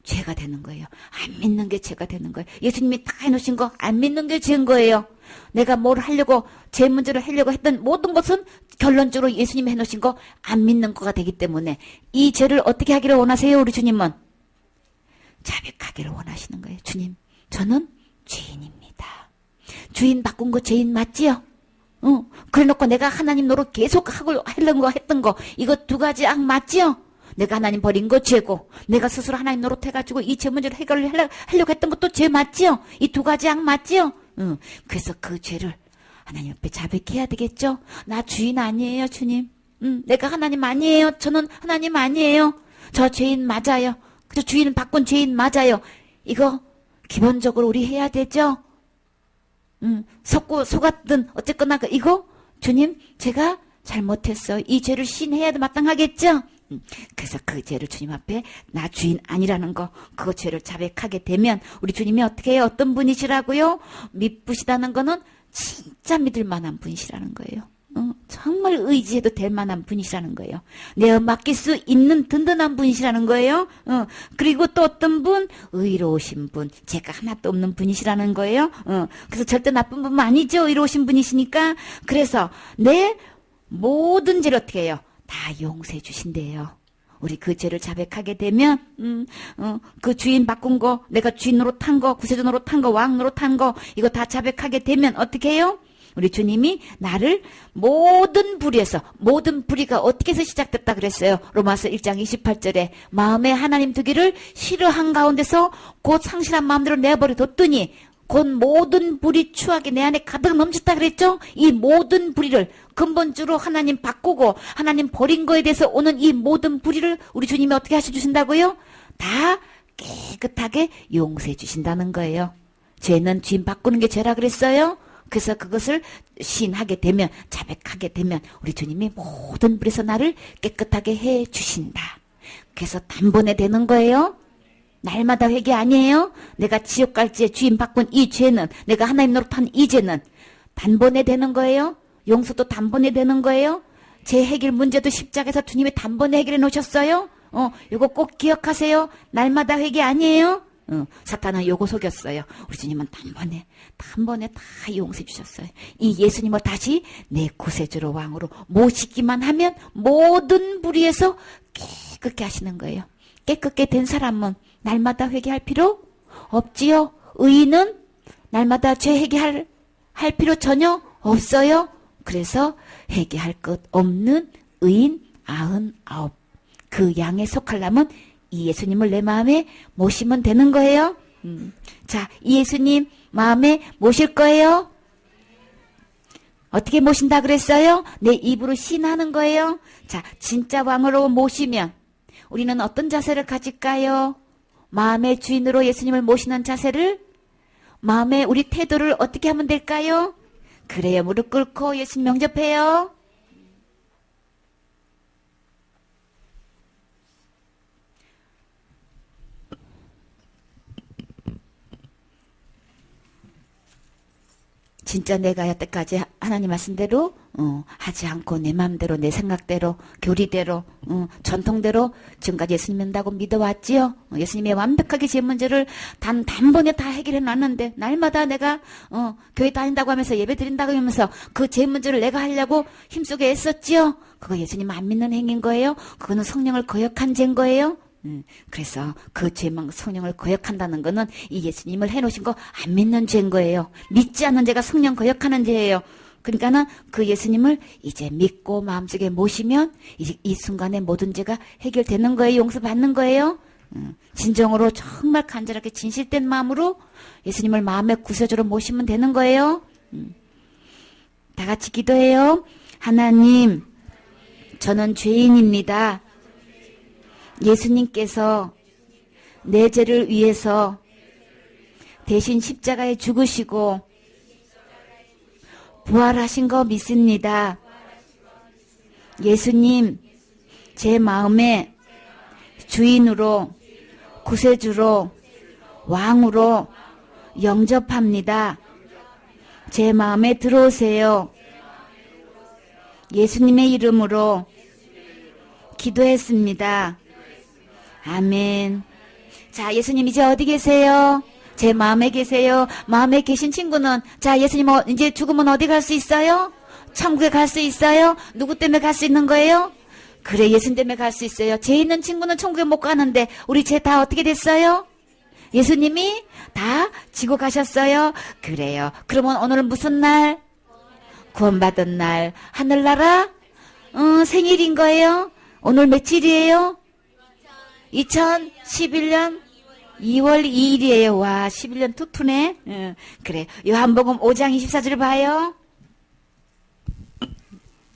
죄가 되는 거예요. 안 믿는 게 죄가 되는 거예요. 예수님이 다 해놓으신 거 안 믿는 게 죄인 거예요. 내가 뭘 하려고 죄 문제를 하려고 했던 모든 것은 결론적으로 예수님이 해놓으신 거 안 믿는 거가 되기 때문에 이 죄를 어떻게 하기를 원하세요? 우리 주님은 자백하기를 원하시는 거예요. 주님, 저는 죄인입니다. 주인 바꾼 거 죄인 맞지요? 그래놓고 내가 하나님 노릇 계속 하려고 했던 거 이거 두 가지 악 맞지요? 내가 하나님 버린 거 죄고 내가 스스로 하나님 노릇해가지고 이 죄 문제를 해결하려고 했던 것도 죄 맞지요? 이 두 가지 악 맞지요? 그래서 그 죄를 하나님 앞에 자백해야 되겠죠? 나 주인 아니에요, 주님. 내가 하나님 아니에요. 저는 하나님 아니에요. 저 죄인 맞아요. 저 주인 바꾼 죄인 맞아요. 이거 기본적으로 우리 해야 되죠? 속았든 어쨌거나 이거 주님 제가 잘못했어. 이 죄를 시인해야 마땅하겠죠? 그래서 그 죄를 주님 앞에 나 주인 아니라는 거, 그 죄를 자백하게 되면 우리 주님이 어떻게 해요? 어떤 분이시라고요? 믿으시다는 거는 진짜 믿을 만한 분이시라는 거예요. 정말 의지해도 될 만한 분이시라는 거예요. 내가 맡길 수 있는 든든한 분이시라는 거예요. 그리고 또 어떤 분? 의로우신 분. 죄가 하나도 없는 분이시라는 거예요. 그래서 절대 나쁜 분 아니죠. 의로우신 분이시니까. 그래서 내 모든 죄를 어떻게 해요? 다 용서해 주신대요. 우리 그 죄를 자백하게 되면 그 주인 바꾼 거, 내가 주인 노릇한 거, 구세주 노릇한 거, 왕 노릇한 거, 이거 다 자백하게 되면 어떻게 해요? 우리 주님이 나를 모든 불의에서, 모든 불의가 어떻게 해서 시작됐다 그랬어요? 로마서 1장 28절에 마음에 하나님 두기를 싫어한 가운데서 곧 상실한 마음대로 내버려 뒀더니 곧 모든 불의 추악이 내 안에 가득 넘쳤다 그랬죠? 이 모든 불의를 근본적으로 하나님 바꾸고 하나님 버린 거에 대해서 오는 이 모든 불의를 우리 주님이 어떻게 하셔주신다고요? 다 깨끗하게 용서해 주신다는 거예요. 죄는 주인 바꾸는 게 죄라 그랬어요? 그래서 그것을 시인하게 되면, 자백하게 되면 우리 주님이 모든 불에서 나를 깨끗하게 해 주신다. 그래서 단번에 되는 거예요. 날마다 회개 아니에요. 내가 지옥 갈지에 주인 바꾼 이 죄는, 내가 하나님 노릇한 이 죄는 단번에 되는 거예요. 용서도 단번에 되는 거예요. 제 해결 문제도 십자가에서 주님이 단번에 해결해 놓으셨어요. 이거 꼭 기억하세요. 날마다 회개 아니에요. 사탄은 요거 속였어요. 우리 주님은 단번에 다 용서해 주셨어요. 이 예수님을 다시 내 구세주로 왕으로 모시기만 하면 모든 불의에서 깨끗게 하시는 거예요. 깨끗게 된 사람은 날마다 회개할 필요 없지요. 의인은 날마다 죄 회개할 필요 전혀 없어요. 그래서 회개할 것 없는 의인 99. 그 양에 속하려면 이 예수님을 내 마음에 모시면 되는 거예요. 자, 이 예수님 마음에 모실 거예요. 어떻게 모신다 그랬어요? 내 입으로 신하는 거예요. 자, 진짜 왕으로 모시면 우리는 어떤 자세를 가질까요? 마음의 주인으로 예수님을 모시는 자세를, 마음의 우리 태도를 어떻게 하면 될까요? 그래요. 무릎 꿇고 예수님 영접해요. 진짜 내가 여태까지 하나님 말씀대로 하지 않고 내 마음대로, 내 생각대로, 교리대로, 전통대로 지금까지 예수님 믿는다고 믿어왔지요. 예수님의 완벽하게 제 문제를 단번에 다 해결해 놨는데 날마다 내가 교회 다닌다고 하면서 예배 드린다고 하면서 그 제 문제를 내가 하려고 힘쓰게 애썼지요. 그거 예수님 안 믿는 행위인 거예요. 그거는 성령을 거역한 죄인 거예요. 그래서 그 죄만 성령을 거역한다는 거는 이 예수님을 해놓으신 거 안 믿는 죄인 거예요. 믿지 않는 죄가 성령 거역하는 죄예요. 그러니까는 그 예수님을 이제 믿고 마음속에 모시면 이 순간에 모든 죄가 해결되는 거예요. 용서받는 거예요. 진정으로 정말 간절하게 진실된 마음으로 예수님을 마음의 구세주로 모시면 되는 거예요. 다 같이 기도해요. 하나님, 저는 죄인입니다. 예수님께서 내 죄를 위해서 대신 십자가에 죽으시고 부활하신 거 믿습니다. 예수님, 제 마음에 주인으로, 구세주로, 왕으로 영접합니다. 제 마음에 들어오세요. 예수님의 이름으로 기도했습니다. 아멘. 자, 예수님 이제 어디 계세요? 제 마음에 계세요. 마음에 계신 친구는, 자, 예수님 이제 죽으면 어디 갈 수 있어요? 천국에 갈 수 있어요? 누구 때문에 갈 수 있는 거예요? 그래, 예수님 때문에 갈 수 있어요. 죄 있는 친구는 천국에 못 가는데 우리 죄 다 어떻게 됐어요? 예수님이 다 지고 가셨어요. 그래요. 그러면 오늘은 무슨 날? 구원받은 날. 하늘나라 생일인 거예요. 오늘 며칠이에요? 2011년 2월 2일이에요. 와, 11년 툭툭네. 그래. 요한복음 5장 24절을 봐요.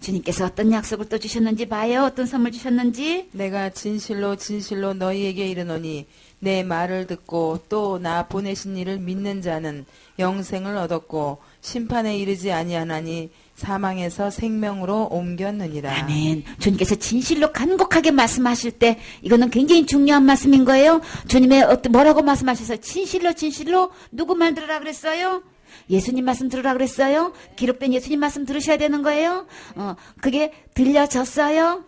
주님께서 어떤 약속을 또 주셨는지 봐요. 어떤 선물 주셨는지. 내가 진실로 진실로 너희에게 이르노니 내 말을 듣고 또 나 보내신 이를 믿는 자는 영생을 얻었고 심판에 이르지 아니하나니 사망에서 생명으로 옮겼느니라. 아멘. 주님께서 진실로 간곡하게 말씀하실 때 이거는 굉장히 중요한 말씀인 거예요. 주님의 뭐라고 말씀하셔서 진실로 누구 말 들으라 그랬어요? 예수님 말씀 들으라 그랬어요? 기록된 예수님 말씀 들으셔야 되는 거예요? 그게 들려졌어요?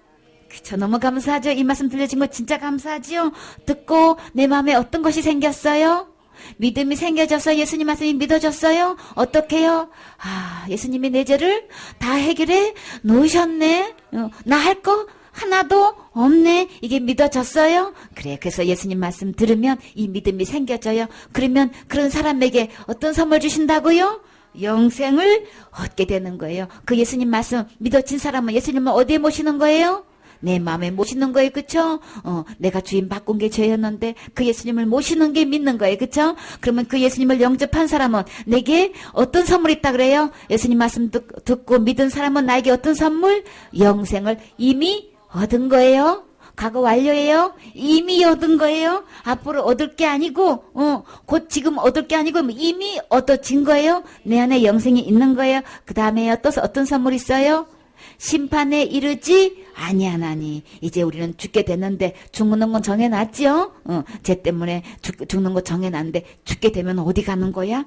그쵸. 너무 감사하죠. 이 말씀 들려진 거 진짜 감사하지요. 듣고 내 마음에 어떤 것이 생겼어요? 믿음이 생겨져서 예수님 말씀이 믿어졌어요? 어떻게요? 예수님이 내 죄를 다 해결해 놓으셨네. 나 할 거 하나도 없네. 이게 믿어졌어요? 그래. 그래서 예수님 말씀 들으면 이 믿음이 생겨져요. 그러면 그런 사람에게 어떤 선물 주신다고요? 영생을 얻게 되는 거예요. 그 예수님 말씀 믿어진 사람은 예수님을 어디에 모시는 거예요? 내 마음에 모시는 거예요. 그쵸? 내가 주인 바꾼 게 죄였는데 그 예수님을 모시는 게 믿는 거예요. 그쵸? 그러면 그 예수님을 영접한 사람은 내게 어떤 선물이 있다 그래요? 예수님 말씀 듣고 믿은 사람은 나에게 어떤 선물? 영생을 이미 얻은 거예요. 과거 완료예요. 이미 얻은 거예요. 앞으로 얻을 게 아니고 곧 지금 얻을 게 아니고 이미 얻어진 거예요. 내 안에 영생이 있는 거예요. 그 다음에 어떤 선물이 있어요? 심판에 이르지 아니하나니. 이제 우리는 죽게 됐는데 죽는 건 정해놨지요. 죄 때문에 죽는 거 정해놨는데 죽게 되면 어디 가는 거야?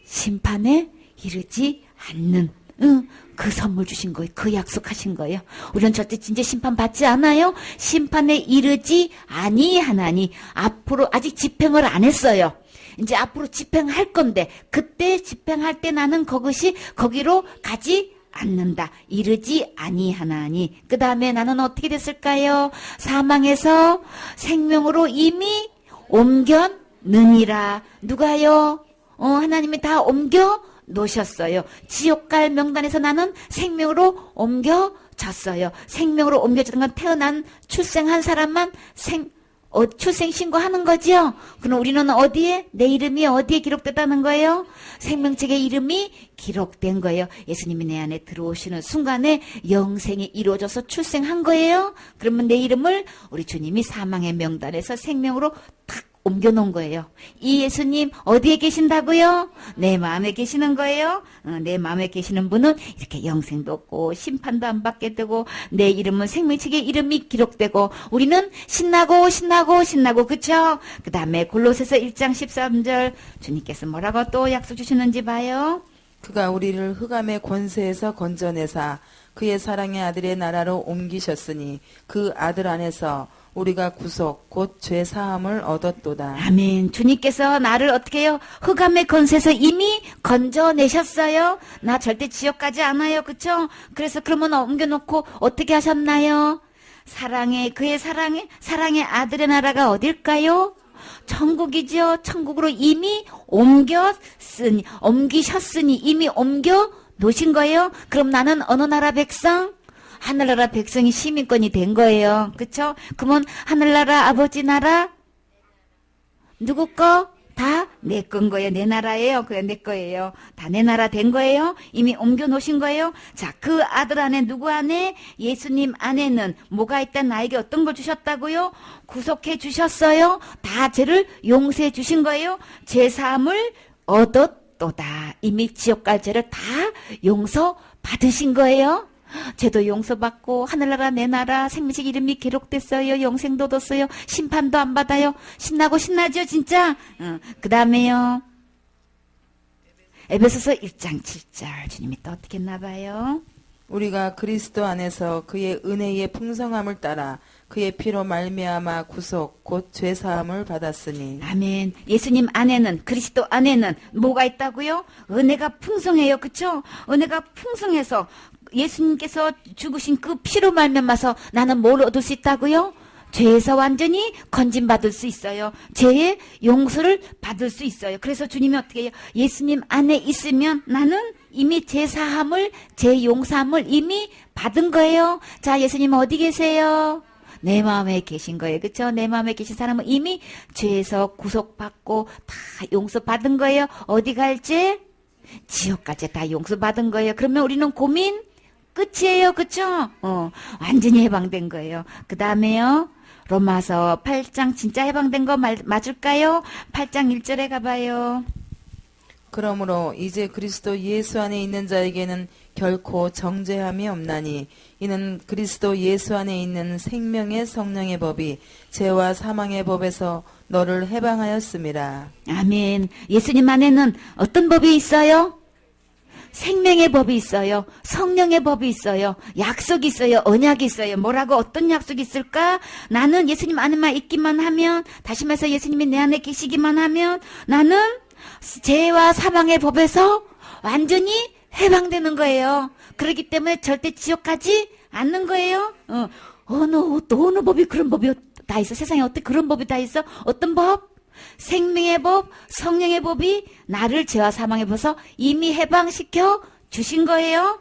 심판에 이르지 않는 그 선물 주신 거예요. 그 약속하신 거예요. 우리는 절대 진짜 심판 받지 않아요. 심판에 이르지 아니하나니. 앞으로 아직 집행을 안 했어요. 이제 앞으로 집행할 건데 그때 집행할 때 나는 거기로 가지 않는다. 이르지 아니하나니. 그 다음에 나는 어떻게 됐을까요? 사망에서 생명으로 이미 옮겼느니라. 누가요? 하나님이 다 옮겨 놓으셨어요. 지옥 갈 명단에서 나는 생명으로 옮겨졌어요. 생명으로 옮겨졌던 건 태어난 출생한 사람만 출생 신고하는 거죠. 그럼 우리는 어디에? 내 이름이 어디에 기록됐다는 거예요? 생명책의 이름이 기록된 거예요. 예수님이 내 안에 들어오시는 순간에 영생이 이루어져서 출생한 거예요. 그러면 내 이름을 우리 주님이 사망의 명단에서 생명으로 탁 옮겨놓은 거예요. 이 예수님 어디에 계신다고요? 내 마음에 계시는 거예요. 내 마음에 계시는 분은 이렇게 영생도 없고 심판도 안 받게 되고 내 이름은 생명책에 이름이 기록되고 우리는 신나고 그쵸? 그 다음에 골로새서 1장 13절 주님께서 뭐라고 또 약속 주시는지 봐요. 그가 우리를 흑암의 권세에서 건져내사 그의 사랑의 아들의 나라로 옮기셨으니 그 아들 안에서 우리가 구속 곧 죄 사함을 얻었도다. 아멘. 주님께서 나를 어떻게 해요? 흑암의 권세에서 이미 건져내셨어요. 나 절대 지옥 가지 않아요. 그쵸? 그래서 그러면 옮겨놓고 어떻게 하셨나요? 그의 사랑의 아들의 나라가 어딜까요? 천국이죠. 천국으로 이미 옮기셨으니 이미 옮겨 놓으신 거예요. 그럼 나는 어느 나라 백성? 하늘나라 백성이 시민권이 된 거예요. 그쵸? 그러면 하늘나라 아버지 나라 누구 거? 다 내 건 거예요. 내 나라예요. 그래 내 거예요. 다 내 나라 된 거예요. 이미 옮겨 놓으신 거예요. 자, 그 아들 안에 누구 안에? 예수님 안에는 뭐가 있다? 나에게 어떤 걸 주셨다고요? 구속해 주셨어요. 다 죄를 용서해 주신 거예요. 죄 사함을 얻었도다. 이미 지옥 갈 죄를 다 용서 받으신 거예요. 죄도 용서받고 하늘나라 내 나라 생명책 이름이 기록됐어요. 영생도 얻었어요. 심판도 안 받아요. 신나죠 진짜. 그 다음에요. 에베소서 1장 7절 주님이 또 어떻게 했나봐요. 우리가 그리스도 안에서 그의 은혜의 풍성함을 따라 그의 피로 말미암아 구속 곧 죄 사함을 받았으니. 아멘. 예수님 안에는 그리스도 안에는 뭐가 있다고요? 은혜가 풍성해요. 그쵸? 은혜가 풍성해서 예수님께서 죽으신 그 피로 말미암아서 나는 뭘 얻을 수 있다고요? 죄에서 완전히 건진받을 수 있어요. 죄의 용서를 받을 수 있어요. 그래서 주님이 어떻게 해요? 예수님 안에 있으면 나는 이미 죄 사함을, 죄 용서함을 이미 받은 거예요. 자, 예수님 어디 계세요? 내 마음에 계신 거예요. 그쵸? 내 마음에 계신 사람은 이미 죄에서 구속받고 다 용서받은 거예요. 어디 갈지? 지옥까지 다 용서받은 거예요. 그러면 우리는 고민 끝이에요. 그쵸? 완전히 해방된 거예요. 그 다음에요. 로마서 8장 진짜 해방된 거 맞을까요? 8장 1절에 가봐요. 그러므로 이제 그리스도 예수 안에 있는 자에게는 결코 정죄함이 없나니 이는 그리스도 예수 안에 있는 생명의 성령의 법이 죄와 사망의 법에서 너를 해방하였음이라. 아멘. 예수님 안에는 어떤 법이 있어요? 생명의 법이 있어요. 성령의 법이 있어요. 약속이 있어요. 언약이 있어요. 뭐라고 어떤 약속이 있을까? 나는 예수님 안에만 있기만 하면, 다시 말해서 예수님이 내 안에 계시기만 하면 나는 죄와 사망의 법에서 완전히 해방되는 거예요. 그렇기 때문에 절대 지옥 가지 않는 거예요. 어느 법이 그런 법이 다 있어? 세상에 어떻게 그런 법이 다 있어? 어떤 법? 생명의 법, 성령의 법이 나를 죄와 사망의 법에서 이미 해방시켜 주신 거예요.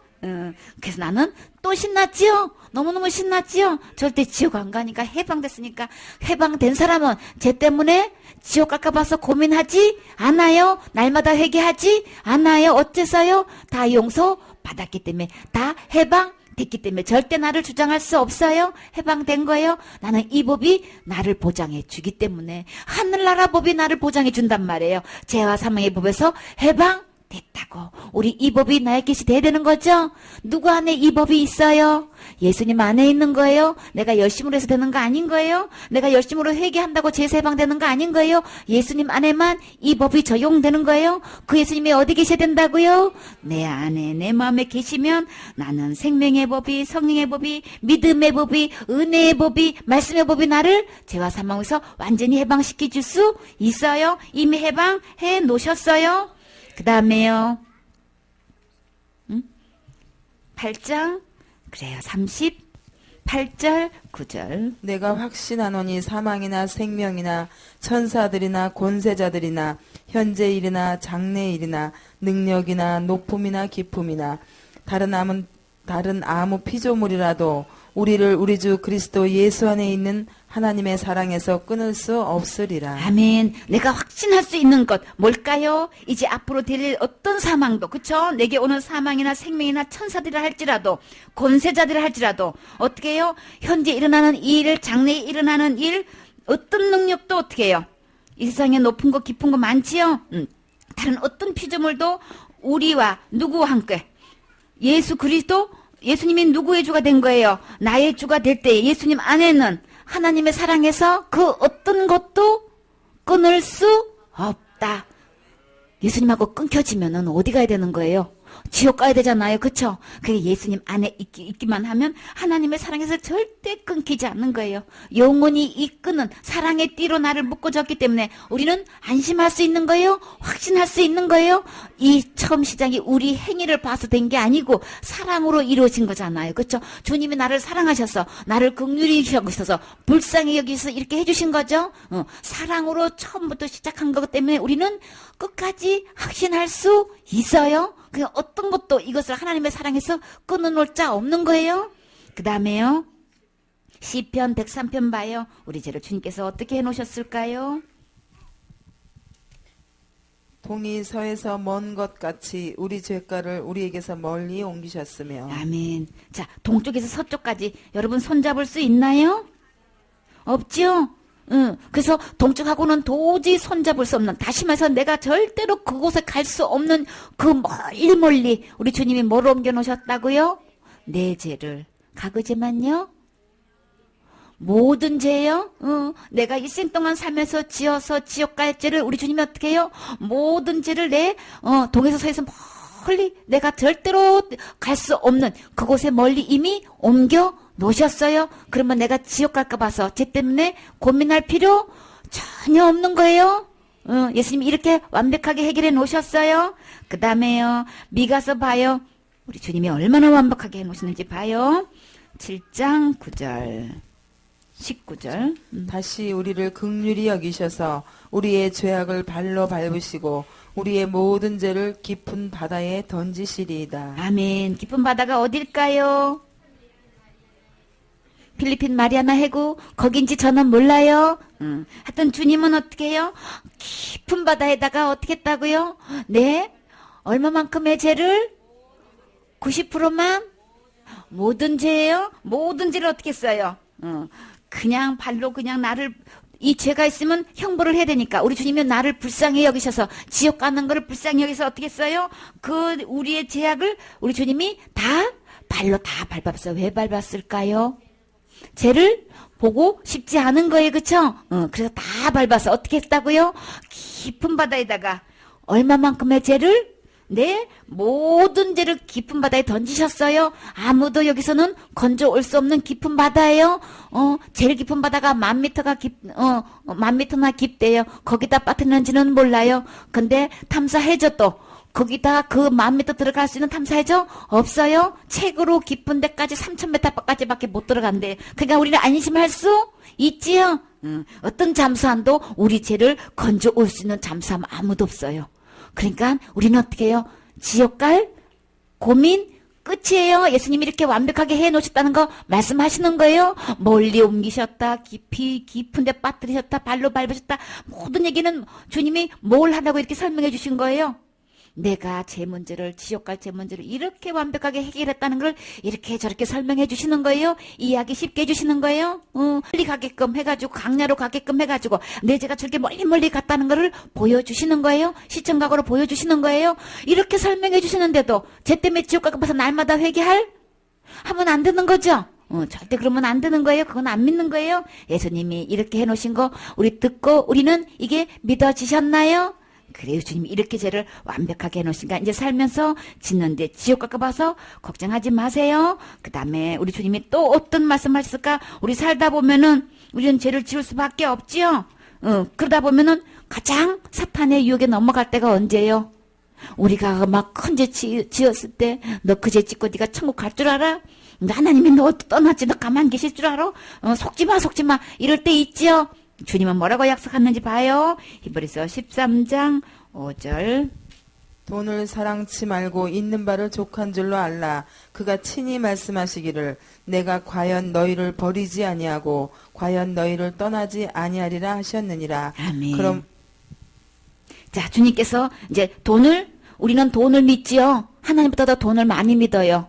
그래서 나는 또 신났지요? 너무너무 신났지요? 절대 지옥 안 가니까 해방됐으니까. 해방된 사람은 죄 때문에 지옥 갈까 봐서 고민하지 않아요. 날마다 회개하지 않아요. 어째서요? 다 용서 받았기 때문에, 다 해방됐기 때문에 절대 나를 주장할 수 없어요. 해방된 거예요. 나는 이 법이 나를 보장해 주기 때문에, 하늘나라 법이 나를 보장해 준단 말이에요. 죄와 사망의 법에서 해방됐다고. 우리 이 법이 나의 것이 돼야 되는 거죠? 누구 안에 이 법이 있어요? 예수님 안에 있는 거예요? 내가 열심으로 해서 되는 거 아닌 거예요? 내가 열심으로 회개한다고 죄에서 해방되는 거 아닌 거예요? 예수님 안에만 이 법이 적용되는 거예요? 그 예수님이 어디 계셔야 된다고요? 내 안에, 내 마음에 계시면 나는 생명의 법이, 성령의 법이, 믿음의 법이, 은혜의 법이, 말씀의 법이 나를 죄와 사망에서 완전히 해방시켜 줄 수 있어요. 이미 해방해 놓으셨어요. 그 다음에요. 8장, 그래요. 38절, 9절. 내가 확신하노니 사망이나 생명이나 천사들이나 권세자들이나 현재 일이나 장래 일이나 능력이나 높음이나 깊음이나 다른 아무 피조물이라도 우리를 우리 주 그리스도 예수 안에 있는 하나님의 사랑에서 끊을 수 없으리라. 아멘. 내가 확신할 수 있는 것 뭘까요? 이제 앞으로 될 어떤 사망도, 그쵸? 내게 오는 사망이나 생명이나 천사들이라 할지라도, 권세자들이라 할지라도, 어떻게 해요? 현재 일어나는 일, 장래에 일어나는 일, 어떤 능력도 어떻게 해요? 이 세상에 높은 거 깊은 거 많지요? 다른 어떤 피조물도 우리와 누구와 함께 예수 그리스도, 예수님이 누구의 주가 된 거예요? 나의 주가 될 때 예수님 안에는 하나님의 사랑에서 그 어떤 것도 끊을 수 없다. 예수님하고 끊겨지면은 어디 가야 되는 거예요? 지옥 가야 되잖아요. 그쵸? 그게 예수님 안에 있기만 하면 하나님의 사랑에서 절대 끊기지 않는 거예요. 영원히 이끄는 사랑의 띠로 나를 묶어줬기 때문에 우리는 안심할 수 있는 거예요. 확신할 수 있는 거예요. 이 처음 시작이 우리 행위를 봐서 된 게 아니고 사랑으로 이루어진 거잖아요. 그쵸? 주님이 나를 사랑하셔서 나를 긍휼히 여기셔서 불쌍히 여기셔서 이렇게 해주신 거죠. 사랑으로 처음부터 시작한 거기 때문에 우리는 끝까지 확신할 수 있어요. 그 어떤 것도 이것을 하나님의 사랑에서 끊어놓을 자 없는 거예요. 그 다음에요. 시편 103편 봐요. 우리 죄를 주님께서 어떻게 해놓으셨을까요? 동이 서에서 먼 것 같이 우리 죄가를 우리에게서 멀리 옮기셨으며. 아멘. 자, 동쪽에서 서쪽까지 여러분 손잡을 수 있나요? 없죠? 그래서 동쪽하고는 도저히 손잡을 수 없는, 다시 말해서 내가 절대로 그곳에 갈 수 없는 그 멀리 우리 주님이 뭘 옮겨 놓으셨다고요? 내 죄를. 가그제만요? 모든 죄요? 내가 일생 동안 살면서 지어서 지옥 갈 죄를 우리 주님이 어떻게 해요? 모든 죄를 내 동에서 서에서 멀리 내가 절대로 갈 수 없는 그곳에 멀리 이미 옮겨 놓으셨어요. 그러면 내가 지옥 갈까 봐서 죄 때문에 고민할 필요 전혀 없는 거예요. 예수님이 이렇게 완벽하게 해결해 놓으셨어요. 그 다음에요. 미가서 봐요. 우리 주님이 얼마나 완벽하게 해놓으시는지 봐요. 7장 9절 19절. 다시 우리를 긍휼히 여기셔서 우리의 죄악을 발로 밟으시고 우리의 모든 죄를 깊은 바다에 던지시리이다. 아멘. 깊은 바다가 어딜까요? 필리핀 마리아나 해구 거긴지 저는 몰라요. 하여튼 주님은 어떻게 해요? 깊은 바다에다가 어떻게 했다고요? 네. 얼마만큼의 죄를? 90%만? 모든 죄예요? 모든 죄를 어떻게 써요? 그냥 발로 그냥 나를 이 죄가 있으면 형벌을 해야 되니까 우리 주님이 나를 불쌍히 여기셔서 지옥 가는 거를 불쌍히 여기서 어떻게 했어요? 그 우리의 죄악을 우리 주님이 다 발로 다 밟았어요. 왜 밟았을까요? 죄를 보고 싶지 않은 거예요. 그쵸? 그래서 다 밟아서 어떻게 했다고요? 깊은 바다에다가 얼마만큼의 죄를 네, 모든 죄를 깊은 바다에 던지셨어요. 아무도 여기서는 건져올 수 없는 깊은 바다예요. 제일 깊은 바다가 10,000미터가 10,000미터나 깊대요. 거기다 빠뜨리는지는 몰라요. 근데 탐사해줘 또. 거기다 그 10,000미터 들어갈 수 있는 탐사해줘? 없어요. 책으로 깊은 데까지 3,000m까지밖에 못 들어간대요. 그러니까 우리는 안심할 수 있지요. 어떤 잠수함도 우리 죄를 건져올 수 있는 잠수함 아무도 없어요. 그러니까 우리는 어떻게 해요? 지옥 갈 고민 끝이에요. 예수님이 이렇게 완벽하게 해놓으셨다는 거 말씀하시는 거예요. 멀리 옮기셨다. 깊이 깊은 데 빠뜨리셨다. 발로 밟으셨다. 모든 얘기는 주님이 뭘 하라고 이렇게 설명해 주신 거예요. 내가 제 문제를 지옥 갈 제 문제를 이렇게 완벽하게 해결했다는 걸 이렇게 저렇게 설명해 주시는 거예요. 이해하기 쉽게 해주시는 거예요. 멀리 가게끔 해가지고 강야로 가게끔 해가지고 내 죄가 저렇게 멀리 갔다는 거를 보여주시는 거예요. 시청각으로 보여주시는 거예요. 이렇게 설명해 주시는데도 죄 때문에 지옥 갈까 봐서 날마다 회개할? 하면 안 되는 거죠. 절대 그러면 안 되는 거예요. 그건 안 믿는 거예요. 예수님이 이렇게 해놓으신 거 우리 듣고 우리는 이게 믿어지셨나요? 그래요. 주님이 이렇게 죄를 완벽하게 해놓으시니까 이제 살면서 짓는데 지옥 갈까 봐서 걱정하지 마세요. 그 다음에 우리 주님이 또 어떤 말씀하셨을까? 우리 살다 보면은 우리는 죄를 지을 수밖에 없지요. 그러다 보면은 가장 사탄의 유혹에 넘어갈 때가 언제예요? 우리가 막 큰 죄 지었을 때 너 그 죄 짓고 네가 천국 갈 줄 알아? 하나님이 너 떠났지 너 가만 계실 줄 알아? 속지 마 이럴 때 있지요. 주님은 뭐라고 약속하는지 봐요. 히브리서 13장 5절. 돈을 사랑치 말고 있는 바를 족한 줄로 알라. 그가 친히 말씀하시기를 내가 과연 너희를 버리지 아니하고 과연 너희를 떠나지 아니하리라 하셨느니라. 아멘. 그럼 자, 주님께서 이제 우리는 돈을 믿지요. 하나님보다 더 돈을 많이 믿어요.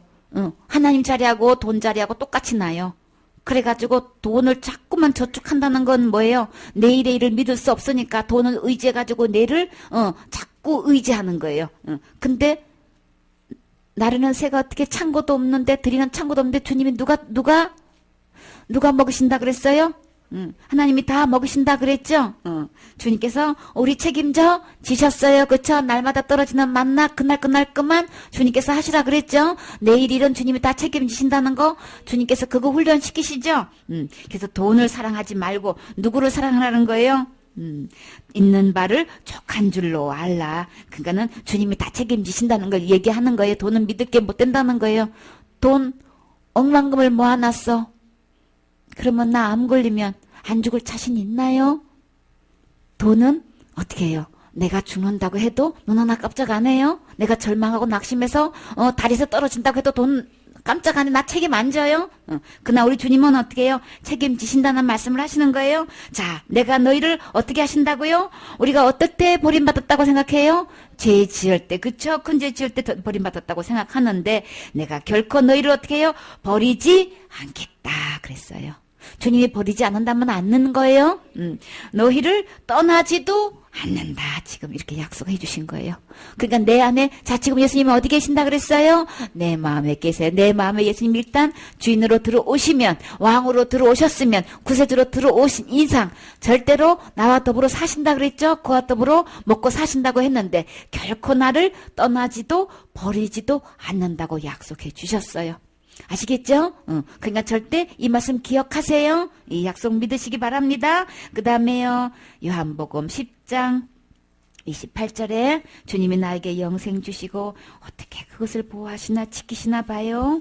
하나님 자리하고 돈 자리하고 똑같이 나요. 그래가지고 돈을 자꾸만 저축한다는 건 뭐예요? 내일의 일을 믿을 수 없으니까 돈을 의지해가지고 내일을 자꾸 의지하는 거예요. 근데 나르는 새가 어떻게 창고도 없는데 들이는 창고도 없는데 주님이 누가 먹으신다 그랬어요? 하나님이 다 먹으신다 그랬죠? 주님께서 우리 책임져 지셨어요. 그쵸? 날마다 떨어지는 만나 그날그만 주님께서 하시라 그랬죠? 내일 일은 주님이 다 책임지신다는 거 주님께서 그거 훈련시키시죠? 그래서 돈을 사랑하지 말고 누구를 사랑하라는 거예요? 있는 바를 족한 줄로 알라. 그러니까는 주님이 다 책임지신다는 걸 얘기하는 거예요. 돈은 믿을 게 못 된다는 거예요. 돈 억만금을 모아놨어. 그러면 나 암 걸리면 안 죽을 자신 있나요? 돈은 어떻게 해요? 내가 죽는다고 해도 눈 하나 깜짝 안 해요? 내가 절망하고 낙심해서 다리에서 떨어진다고 해도 돈 깜짝 안 해. 나 책임 안 져요? 그러나 우리 주님은 어떻게 해요? 책임지신다는 말씀을 하시는 거예요. 자, 내가 너희를 어떻게 하신다고요? 우리가 어떨 때 버림받았다고 생각해요? 죄 지을 때, 그쵸? 큰 죄 지을 때 버림받았다고 생각하는데 내가 결코 너희를 어떻게 해요? 버리지 않겠다 그랬어요. 주님이 버리지 않는다면 않는 거예요. 너희를 떠나지도 않는다. 지금 이렇게 약속해 주신 거예요. 그러니까 내 안에 자 지금 예수님은 어디 계신다 그랬어요? 내 마음에 계세요. 내 마음에 예수님 일단 주인으로 들어오시면 왕으로 들어오셨으면 구세주로 들어오신 이상 절대로 나와 더불어 사신다 그랬죠? 그와 더불어 먹고 사신다고 했는데 결코 나를 떠나지도 버리지도 않는다고 약속해 주셨어요. 아시겠죠? 그러니까 절대 이 말씀 기억하세요. 이 약속 믿으시기 바랍니다. 그 다음에요. 요한복음 10장 28절에 주님이 나에게 영생 주시고 어떻게 그것을 보호하시나 지키시나 봐요.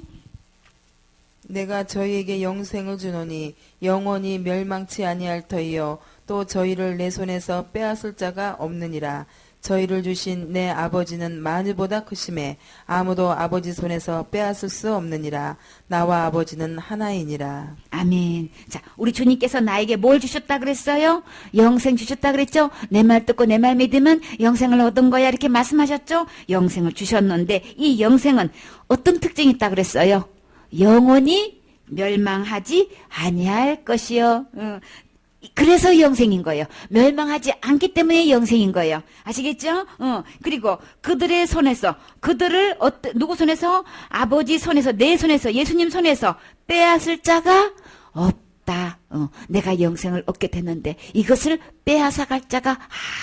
내가 저희에게 영생을 주노니 영원히 멸망치 아니할 터이요 또 저희를 내 손에서 빼앗을 자가 없느니라. 저희를 주신 내 아버지는 만유보다 크심에 아무도 아버지 손에서 빼앗을 수 없느니라. 나와 아버지는 하나이니라. 아멘. 자, 우리 주님께서 나에게 뭘 주셨다 그랬어요? 영생 주셨다 그랬죠? 내 말 듣고 내 말 믿으면 영생을 얻은 거야 이렇게 말씀하셨죠? 영생을 주셨는데 이 영생은 어떤 특징이 있다 그랬어요? 영원히 멸망하지 아니할 것이요. 그래서 영생인 거예요. 멸망하지 않기 때문에 영생인 거예요. 아시겠죠? 그리고 그들의 손에서, 누구 손에서? 아버지 손에서, 내 손에서, 예수님 손에서 빼앗을 자가 없다. 내가 영생을 얻게 됐는데 이것을 빼앗아갈 자가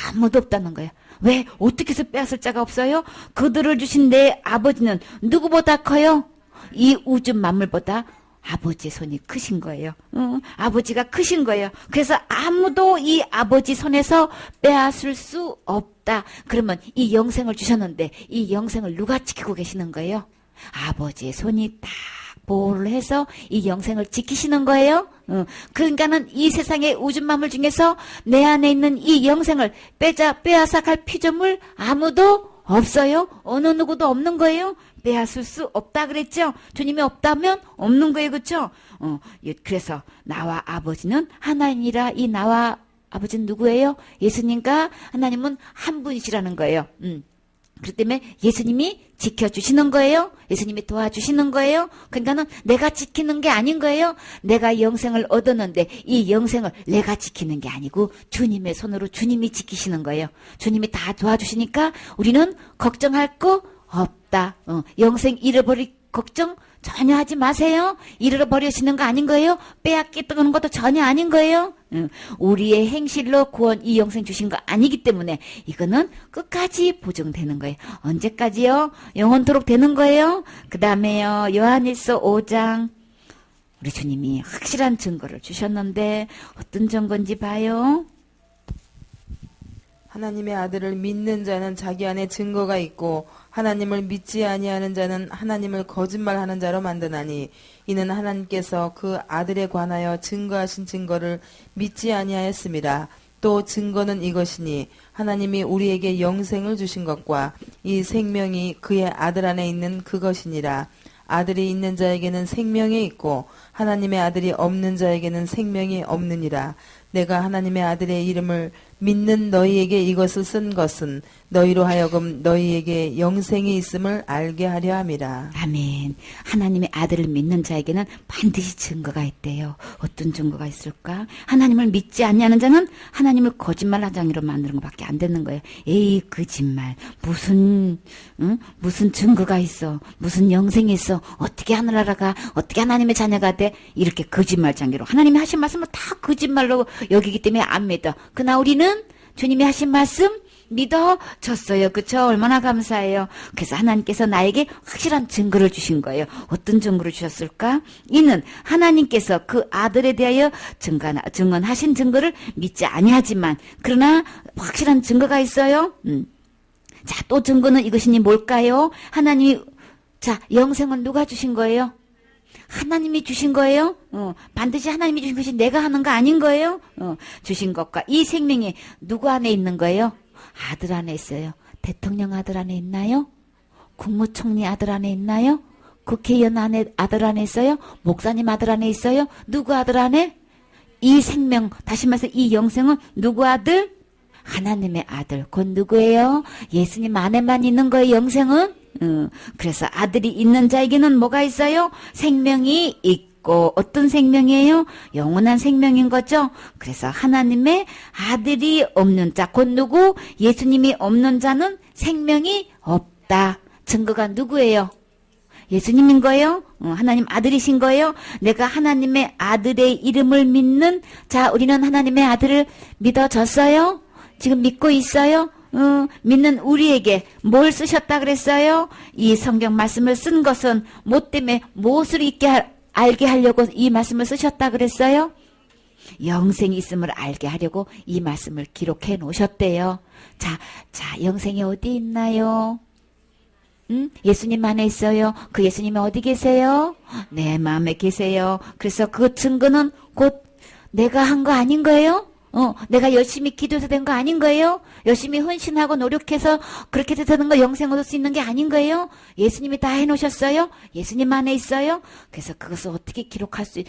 아무도 없다는 거예요. 왜? 어떻게 해서 빼앗을 자가 없어요? 그들을 주신 내 아버지는 누구보다 커요? 이 우주 만물보다 아버지의 손이 크신 거예요. 아버지가 크신 거예요. 그래서 아무도 이 아버지 손에서 빼앗을 수 없다. 그러면 이 영생을 주셨는데 이 영생을 누가 지키고 계시는 거예요? 아버지의 손이 딱 보호를 해서 이 영생을 지키시는 거예요. 그러니까는 이 세상의 우주 만물 중에서 내 안에 있는 이 영생을 빼앗아갈 피조물 아무도 없어요. 어느 누구도 없는 거예요. 빼앗을 수 없다 그랬죠. 주님이 없다면 없는 거예요. 그렇죠? 그래서 나와 아버지는 하나님이라. 이 나와 아버지는 누구예요? 예수님과 하나님은 한 분이시라는 거예요. 그렇기 때문에 예수님이 지켜주시는 거예요. 예수님이 도와주시는 거예요. 그러니까는 내가 지키는 게 아닌 거예요. 내가 영생을 얻었는데 이 영생을 내가 지키는 게 아니고 주님의 손으로 주님이 지키시는 거예요. 주님이 다 도와주시니까 우리는 걱정할 거 없다. 영생 잃어버릴 걱정 전혀 하지 마세요. 잃어버리시는 거 아닌 거예요. 빼앗기는 것도 전혀 아닌 거예요. 우리의 행실로 구원 이 영생 주신 거 아니기 때문에 이거는 끝까지 보증되는 거예요. 언제까지요? 영원토록 되는 거예요. 그 다음에요. 요한일서 5장. 우리 주님이 확실한 증거를 주셨는데 어떤 증거인지 봐요. 하나님의 아들을 믿는 자는 자기 안에 증거가 있고 하나님을 믿지 아니하는 자는 하나님을 거짓말하는 자로 만드나니 이는 하나님께서 그 아들에 관하여 증거하신 증거를 믿지 아니하였습니다. 또 증거는 이것이니 하나님이 우리에게 영생을 주신 것과 이 생명이 그의 아들 안에 있는 그것이니라. 아들이 있는 자에게는 생명이 있고 하나님의 아들이 없는 자에게는 생명이 없느니라. 내가 하나님의 아들의 이름을 믿는 너희에게 이것을 쓴 것은 너희로 하여금 너희에게 영생이 있음을 알게 하려 함이라. 아멘. 하나님의 아들을 믿는 자에게는 반드시 증거가 있대요. 어떤 증거가 있을까? 하나님을 믿지 않냐는 자는 하나님을 거짓말하장이로 만드는 것밖에 안 되는 거예요. 에이, 거짓말. 무슨 증거가 있어? 무슨 영생이 있어? 어떻게 하늘나라가, 어떻게 하나님의 자녀가 돼? 이렇게 거짓말장이로. 하나님이 하신 말씀을 다 거짓말로 여기기 때문에 안 믿어. 그러나 우리는 주님이 하신 말씀 믿어졌어요. 그쵸? 얼마나 감사해요. 그래서 하나님께서 나에게 확실한 증거를 주신 거예요. 어떤 증거를 주셨을까? 이는 하나님께서 그 아들에 대하여 증언하신 증거를 믿지 아니하지만 그러나 확실한 증거가 있어요. 자, 또 증거는 이것이니 뭘까요? 하나님이 영생은 누가 주신 거예요? 하나님이 주신 거예요? 반드시 하나님이 주신 것이 내가 하는 거 아닌 거예요? 주신 것과 이 생명이 누구 안에 있는 거예요? 아들 안에 있어요. 대통령 아들 안에 있나요? 국무총리 아들 안에 있나요? 국회의원 아들 안에 있어요? 목사님 아들 안에 있어요? 누구 아들 안에? 이 생명, 다시 말해서 이 영생은 누구 아들? 하나님의 아들. 곧 누구예요? 예수님 안에만 있는 거예요, 영생은? 그래서 아들이 있는 자에게는 뭐가 있어요? 생명이 있고 어떤 생명이에요? 영원한 생명인 거죠. 그래서 하나님의 아들이 없는 자, 곧 누구? 예수님이 없는 자는 생명이 없다. 증거가 누구예요? 예수님인 거예요? 하나님 아들이신 거예요? 내가 하나님의 아들의 이름을 믿는 자, 우리는 하나님의 아들을 믿어졌어요? 지금 믿고 있어요? 믿는 우리에게 뭘 쓰셨다 그랬어요? 이 성경 말씀을 쓴 것은 뭐 때문에 무엇을 알게 하려고 이 말씀을 쓰셨다 그랬어요? 영생이 있음을 알게 하려고 이 말씀을 기록해 놓으셨대요. 자, 영생이 어디 있나요? 예수님 안에 있어요. 그 예수님이 어디 계세요? 내 마음에 계세요. 그래서 그 증거는 곧 내가 한 거 아닌 거예요? 내가 열심히 기도해서 된 거 아닌 거예요? 열심히 헌신하고 노력해서 그렇게 되는 거 영생 얻을 수 있는 게 아닌 거예요? 예수님이 다 해놓으셨어요? 예수님 안에 있어요? 그래서 그것을 어떻게 기록할 수,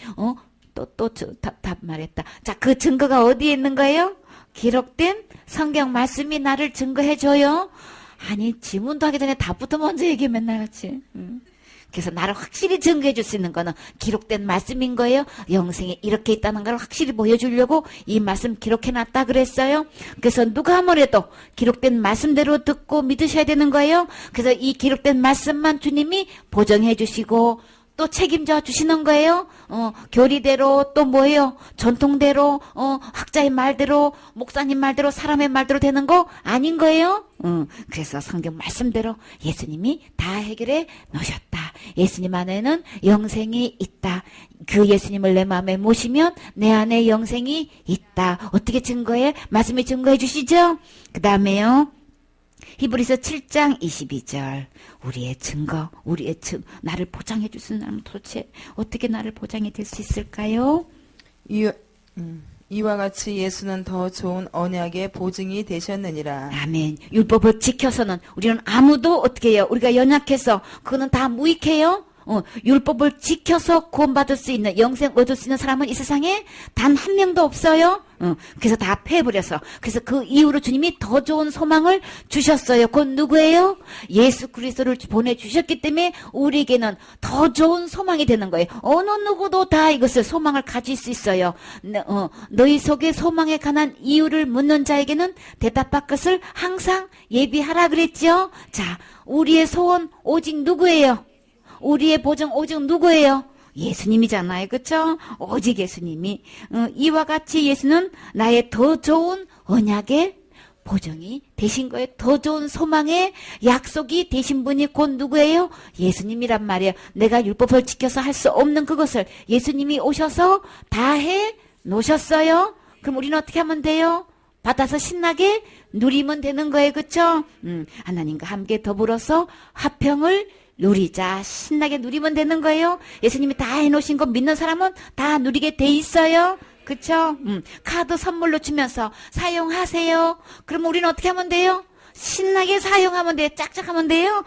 답 말했다. 자, 그 증거가 어디에 있는 거예요? 기록된 성경 말씀이 나를 증거해줘요? 아니, 지문도 하기 전에 답부터 먼저 얘기해, 맨날 같이. 그래서 나를 확실히 증거해 줄 수 있는 거는 기록된 말씀인 거예요. 영생이 이렇게 있다는 걸 확실히 보여주려고 이 말씀 기록해 놨다 그랬어요. 그래서 누가 아무래도 기록된 말씀대로 듣고 믿으셔야 되는 거예요. 그래서 이 기록된 말씀만 주님이 보정해 주시고 또 책임져 주시는 거예요. 교리대로 또 뭐예요? 전통대로 학자의 말대로 목사님 말대로 사람의 말대로 되는 거 아닌 거예요. 그래서 성경 말씀대로 예수님이 다 해결해 놓으셨다. 예수님 안에는 영생이 있다. 그 예수님을 내 마음에 모시면 내 안에 영생이 있다. 어떻게 증거해? 말씀이 증거해 주시죠? 그 다음에요. 히브리서 7장 22절. 나를 보장해 주시는 사람은 도대체 어떻게 나를 보장해 줄 수 있을까요? 이와 같이 예수는 더 좋은 언약의 보증이 되셨느니라. 아멘. 율법을 지켜서는 우리는 아무도 어떻게 해요? 우리가 연약해서 그거는 다 무익해요. 율법을 지켜서 구원받을 수 있는 영생 얻을 수 있는 사람은 이 세상에 단 한 명도 없어요. 그래서 다 패버려서. 그래서 그 이후로 주님이 더 좋은 소망을 주셨어요. 그건 누구예요? 예수 그리스도를 보내주셨기 때문에 우리에게는 더 좋은 소망이 되는 거예요. 어느 누구도 다 이것을 소망을 가질 수 있어요. 너희 속에 소망에 관한 이유를 묻는 자에게는 대답할 것을 항상 예비하라 그랬죠. 자, 우리의 소원 오직 누구예요? 우리의 보증 오직 누구예요? 예수님이잖아요. 그렇죠? 오직 예수님이. 이와 같이 예수는 나의 더 좋은 언약의 보증이 되신 거예요. 더 좋은 소망의 약속이 되신 분이 곧 누구예요? 예수님이란 말이에요. 내가 율법을 지켜서 할 수 없는 그것을 예수님이 오셔서 다 해 놓으셨어요. 그럼 우리는 어떻게 하면 돼요? 받아서 신나게 누리면 되는 거예요. 그렇죠? 하나님과 함께 더불어서 화평을 누리자. 신나게 누리면 되는 거예요. 예수님이 다 해놓으신 거 믿는 사람은 다 누리게 돼 있어요. 그쵸? 카드 선물로 주면서 사용하세요. 그럼 우리는 어떻게 하면 돼요? 신나게 사용하면 돼요. 짝짝 하면 돼요.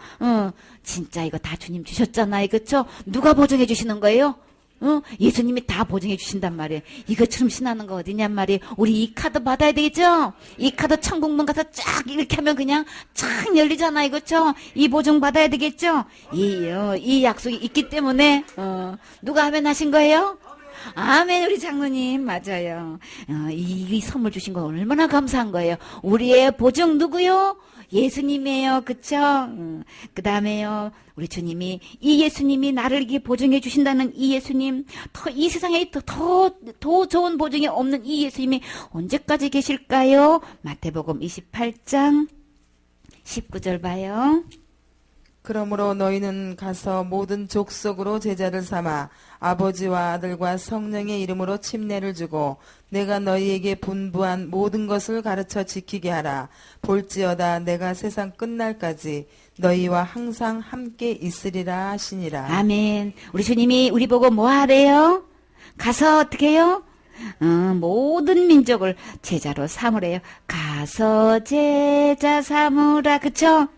진짜 이거 다 주님 주셨잖아요. 그쵸? 누가 보증해 주시는 거예요? 예수님이 다 보증해 주신단 말이에요. 이것처럼 신나는 거 어디냔 말이에요. 우리 이 카드 받아야 되겠죠? 이 카드 천국문 가서 쫙 이렇게 하면 그냥 쫙 열리잖아요. 그렇죠? 이 보증 받아야 되겠죠? 이 약속이 있기 때문에 누가 하면 하신 거예요? 아멘. 우리 장로님 맞아요. 이 선물 주신 거 얼마나 감사한 거예요. 우리의 보증 누구요? 예수님이에요. 그쵸? 그 다음에요. 우리 주님이 이 예수님이 나를 이렇게 보증해 주신다는 이 예수님, 이 세상에 더 좋은 보증이 없는 이 예수님이 언제까지 계실까요? 마태복음 28장 19절 봐요. 그러므로 너희는 가서 모든 족속으로 제자를 삼아 아버지와 아들과 성령의 이름으로 침례를 주고 내가 너희에게 분부한 모든 것을 가르쳐 지키게 하라. 볼지어다 내가 세상 끝날까지 너희와 항상 함께 있으리라 하시니라. 아멘. 우리 주님이 우리 보고 뭐 하래요? 가서 어떻게 해요? 모든 민족을 제자로 삼으래요. 가서 제자 삼으라. 그쵸?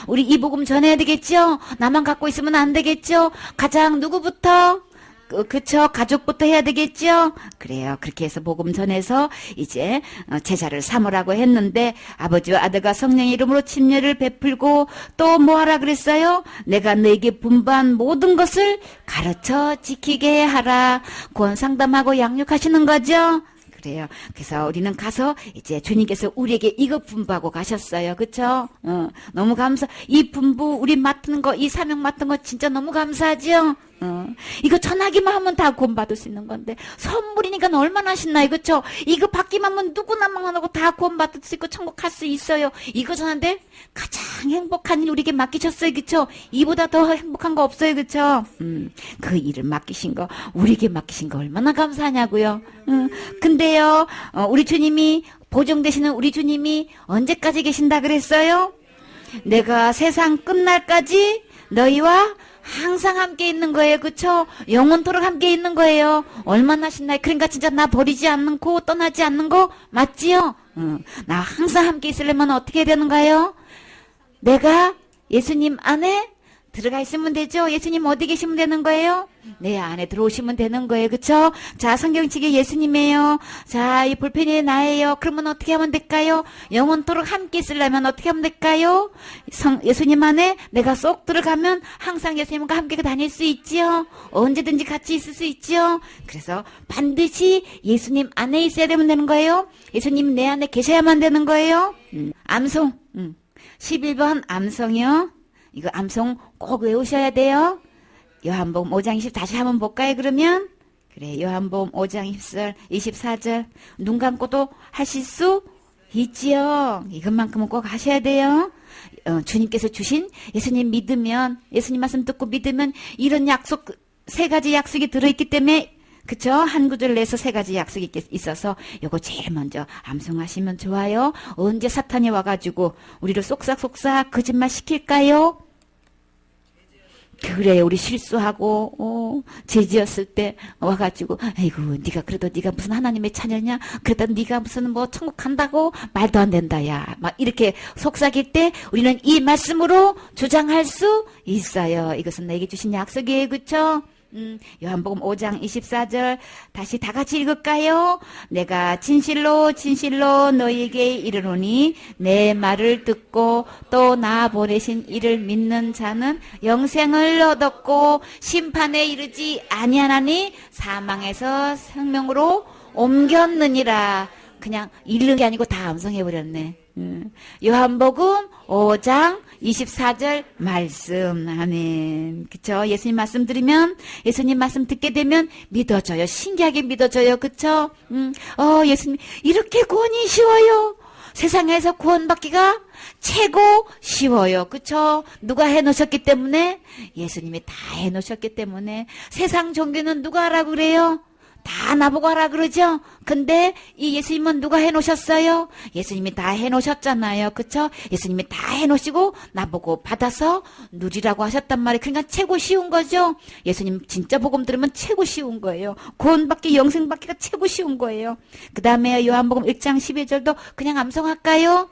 우리 이 복음 전해야 되겠죠? 나만 갖고 있으면 안 되겠죠? 가장 누구부터? 그쵸? 가족부터 해야 되겠죠? 그래요. 그렇게 해서 복음 전해서 이제 제자를 삼으라고 했는데 아버지와 아들과 성령의 이름으로 침례를 베풀고 또 뭐 하라 그랬어요? 내가 너에게 분부한 모든 것을 가르쳐 지키게 하라. 구원 상담하고 양육하시는 거죠? 그래요. 그래서 우리는 가서 이제 주님께서 우리에게 이거 분부하고 가셨어요. 그쵸? 너무 이 분부, 우리 맡은 거, 이 사명 맡은 거 진짜 너무 감사하죠? 이거 전하기만 하면 다 구원받을 수 있는 건데 선물이니까 얼마나 신나요. 그쵸? 이거 받기만 하면 누구나 망하고 다 구원받을 수 있고 천국 갈 수 있어요. 이거 전하는데 가장 행복한 일 우리에게 맡기셨어요. 그쵸? 이보다 더 행복한 거 없어요. 그쵸? 그 일을 맡기신 거 우리에게 맡기신 거 얼마나 감사하냐고요. 근데요 우리 주님이 보정되시는 우리 주님이 언제까지 계신다 그랬어요? 내가 세상 끝날까지 너희와 항상 함께 있는 거예요. 그쵸? 영원토록 함께 있는 거예요. 얼마나 신나요. 그러니까 진짜 나 버리지 않고 떠나지 않는 거 맞지요? 나 항상 함께 있으려면 어떻게 해야 되는가요? 내가 예수님 안에 들어가 있으면 되죠? 예수님 어디 계시면 되는 거예요? 내 안에 들어오시면 되는 거예요. 그쵸? 자, 성경책에 예수님이에요. 자, 이 볼펜이 나예요. 그러면 어떻게 하면 될까요? 영원토록 함께 있으려면 어떻게 하면 될까요? 예수님 안에 내가 쏙 들어가면 항상 예수님과 함께 다닐 수 있지요? 언제든지 같이 있을 수 있지요? 그래서 반드시 예수님 안에 있어야 되는 거예요. 예수님 내 안에 계셔야만 되는 거예요. 암송. 11번 암송이요. 이거 암송 꼭 외우셔야 돼요. 요한복음 5장 20 다시 한번 볼까요? 그러면 그래 요한복음 5장 24절 눈 감고도 하실 수 있지요. 이것만큼은 꼭 하셔야 돼요. 주님께서 주신 예수님 믿으면 예수님 말씀 듣고 믿으면 이런 약속 세 가지 약속이 들어있기 때문에 그쵸? 한 구절 내서 세 가지 약속이 있어서 요거 제일 먼저 암송하시면 좋아요. 언제 사탄이 와가지고 우리를 쏙싹쏙싹 거짓말 시킬까요? 그래요. 우리 실수하고 죄지었을 때 와가지고 아이고 네가 그래도 네가 무슨 하나님의 자녀냐? 그래도 네가 무슨 뭐 천국 간다고? 말도 안 된다 야. 막 이렇게 속삭일 때 우리는 이 말씀으로 주장할 수 있어요. 이것은 내게 주신 약속이에요. 그쵸? 요한복음 5장 24절 다시 다 같이 읽을까요? 내가 진실로 진실로 너희에게 이르노니 내 말을 듣고 또 나 보내신 이를 믿는 자는 영생을 얻었고 심판에 이르지 아니하나니 사망에서 생명으로 옮겼느니라. 그냥 읽는 게 아니고 다 암송해버렸네. 요한복음 5장 24절 말씀. 아멘. 그쵸? 예수님 말씀 들으면, 예수님 말씀 듣게 되면 믿어져요. 신기하게 믿어져요. 그쵸? 예수님, 이렇게 구원이 쉬워요. 세상에서 구원받기가 최고 쉬워요. 그쵸? 누가 해놓으셨기 때문에? 예수님이 다 해놓으셨기 때문에. 세상 종교는 누가 하라고 그래요? 다 나보고 하라 그러죠? 근데 이 예수님은 누가 해놓으셨어요? 예수님이 다 해놓으셨잖아요. 그쵸? 예수님이 다 해놓으시고 나보고 받아서 누리라고 하셨단 말이에요. 그러니까 최고 쉬운 거죠? 예수님 진짜 복음 들으면 최고 쉬운 거예요. 구원받기 영생받기가 최고 쉬운 거예요. 그 다음에 요한복음 1장 12절도 그냥 암송할까요?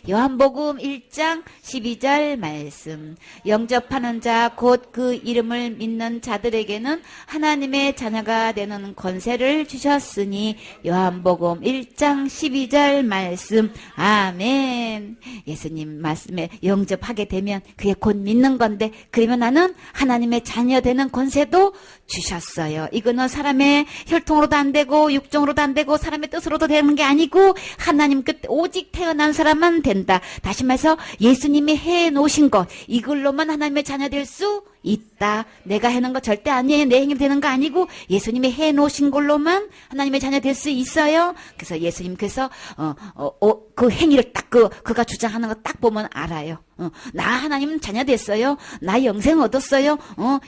요한복음 1장 12절 말씀. 영접하는 자 곧 그 이름을 믿는 자들에게는 하나님의 자녀가 되는 권세를 주셨으니 요한복음 1장 12절 말씀. 아멘. 예수님 말씀에 영접하게 되면 그게 곧 믿는 건데 그러면 나는 하나님의 자녀 되는 권세도 주셨어요. 이거는 사람의 혈통으로도 안 되고 육정으로도 안 되고 사람의 뜻으로도 되는 게 아니고 하나님 끝 오직 태어난 사람만 된다. 다시 말해서 예수님이 해놓으신 것 이걸로만 하나님의 자녀 될 수 있다. 내가 해놓은 거 절대 아니에요. 내 행위 되는 거 아니고 예수님이 해놓으신 걸로만 하나님의 자녀 될 수 있어요. 그래서 예수님께서 그 행위를 딱 그가 주장하는 거 딱 보면 알아요. 나 하나님 자녀 됐어요. 나 영생 얻었어요.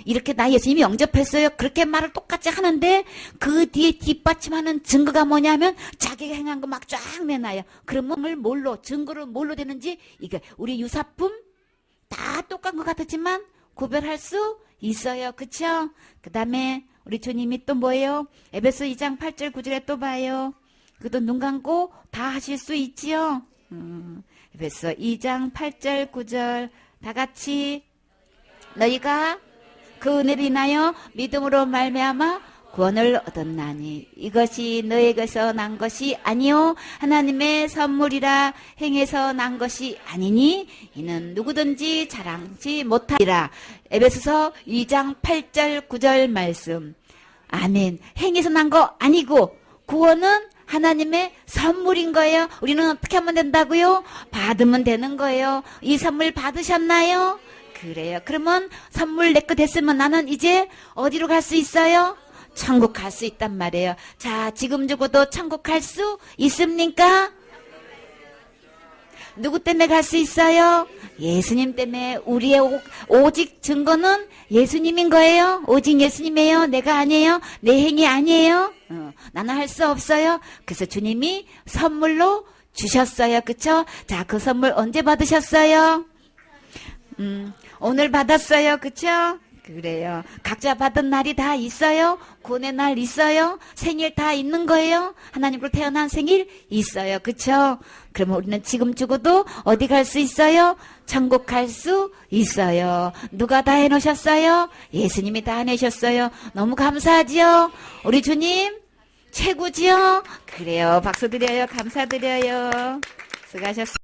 이렇게 나 예수님이 영접했어요. 그렇게 말을 똑같이 하는데 그 뒤에 뒷받침하는 증거가 뭐냐면 자기가 행한 거 막 쫙 내놔요. 그러면 증거를 뭘로 되는지 이게 우리 유사품 다 똑같은 것 같았지만 구별할 수 있어요. 그쵸? 그 다음에 우리 주님이 또 뭐예요? 에베소 2장 8절 9절에 또 봐요. 그것도 눈 감고 다 하실 수 있지요? 에베소 2장 8절 9절 다 같이 너희가 그 은혜를 인하여 믿음으로 말미암아 구원을 얻었나니 이것이 너에게서 난 것이 아니요 하나님의 선물이라 행해서 난 것이 아니니 이는 누구든지 자랑지 못하리라. 에베소서 2장 8절 9절 말씀. 아멘. 행해서 난 거 아니고 구원은 하나님의 선물인 거예요. 우리는 어떻게 하면 된다고요? 받으면 되는 거예요. 이 선물 받으셨나요? 그래요. 그러면 선물 내 거 됐으면 나는 이제 어디로 갈 수 있어요? 천국 갈 수 있단 말이에요. 자, 지금 죽어도 천국 갈 수 있습니까? 누구 때문에 갈 수 있어요? 예수님 때문에. 우리의 오직 증거는 예수님인 거예요. 오직 예수님이에요. 내가 아니에요. 내 행위 아니에요. 나는 할 수 없어요. 그래서 주님이 선물로 주셨어요. 그쵸? 자, 그 선물 언제 받으셨어요? 오늘 받았어요. 그쵸? 그래요. 각자 받은 날이 다 있어요. 구원의 날 있어요. 생일 다 있는 거예요. 하나님으로 태어난 생일 있어요. 그쵸? 그러면 우리는 지금 죽어도 어디 갈 수 있어요? 천국 갈 수 있어요. 누가 다 해놓으셨어요? 예수님이 다 해내셨어요. 너무 감사하지요? 우리 주님 최고지요? 그래요. 박수 드려요. 감사드려요. 수고하셨어요.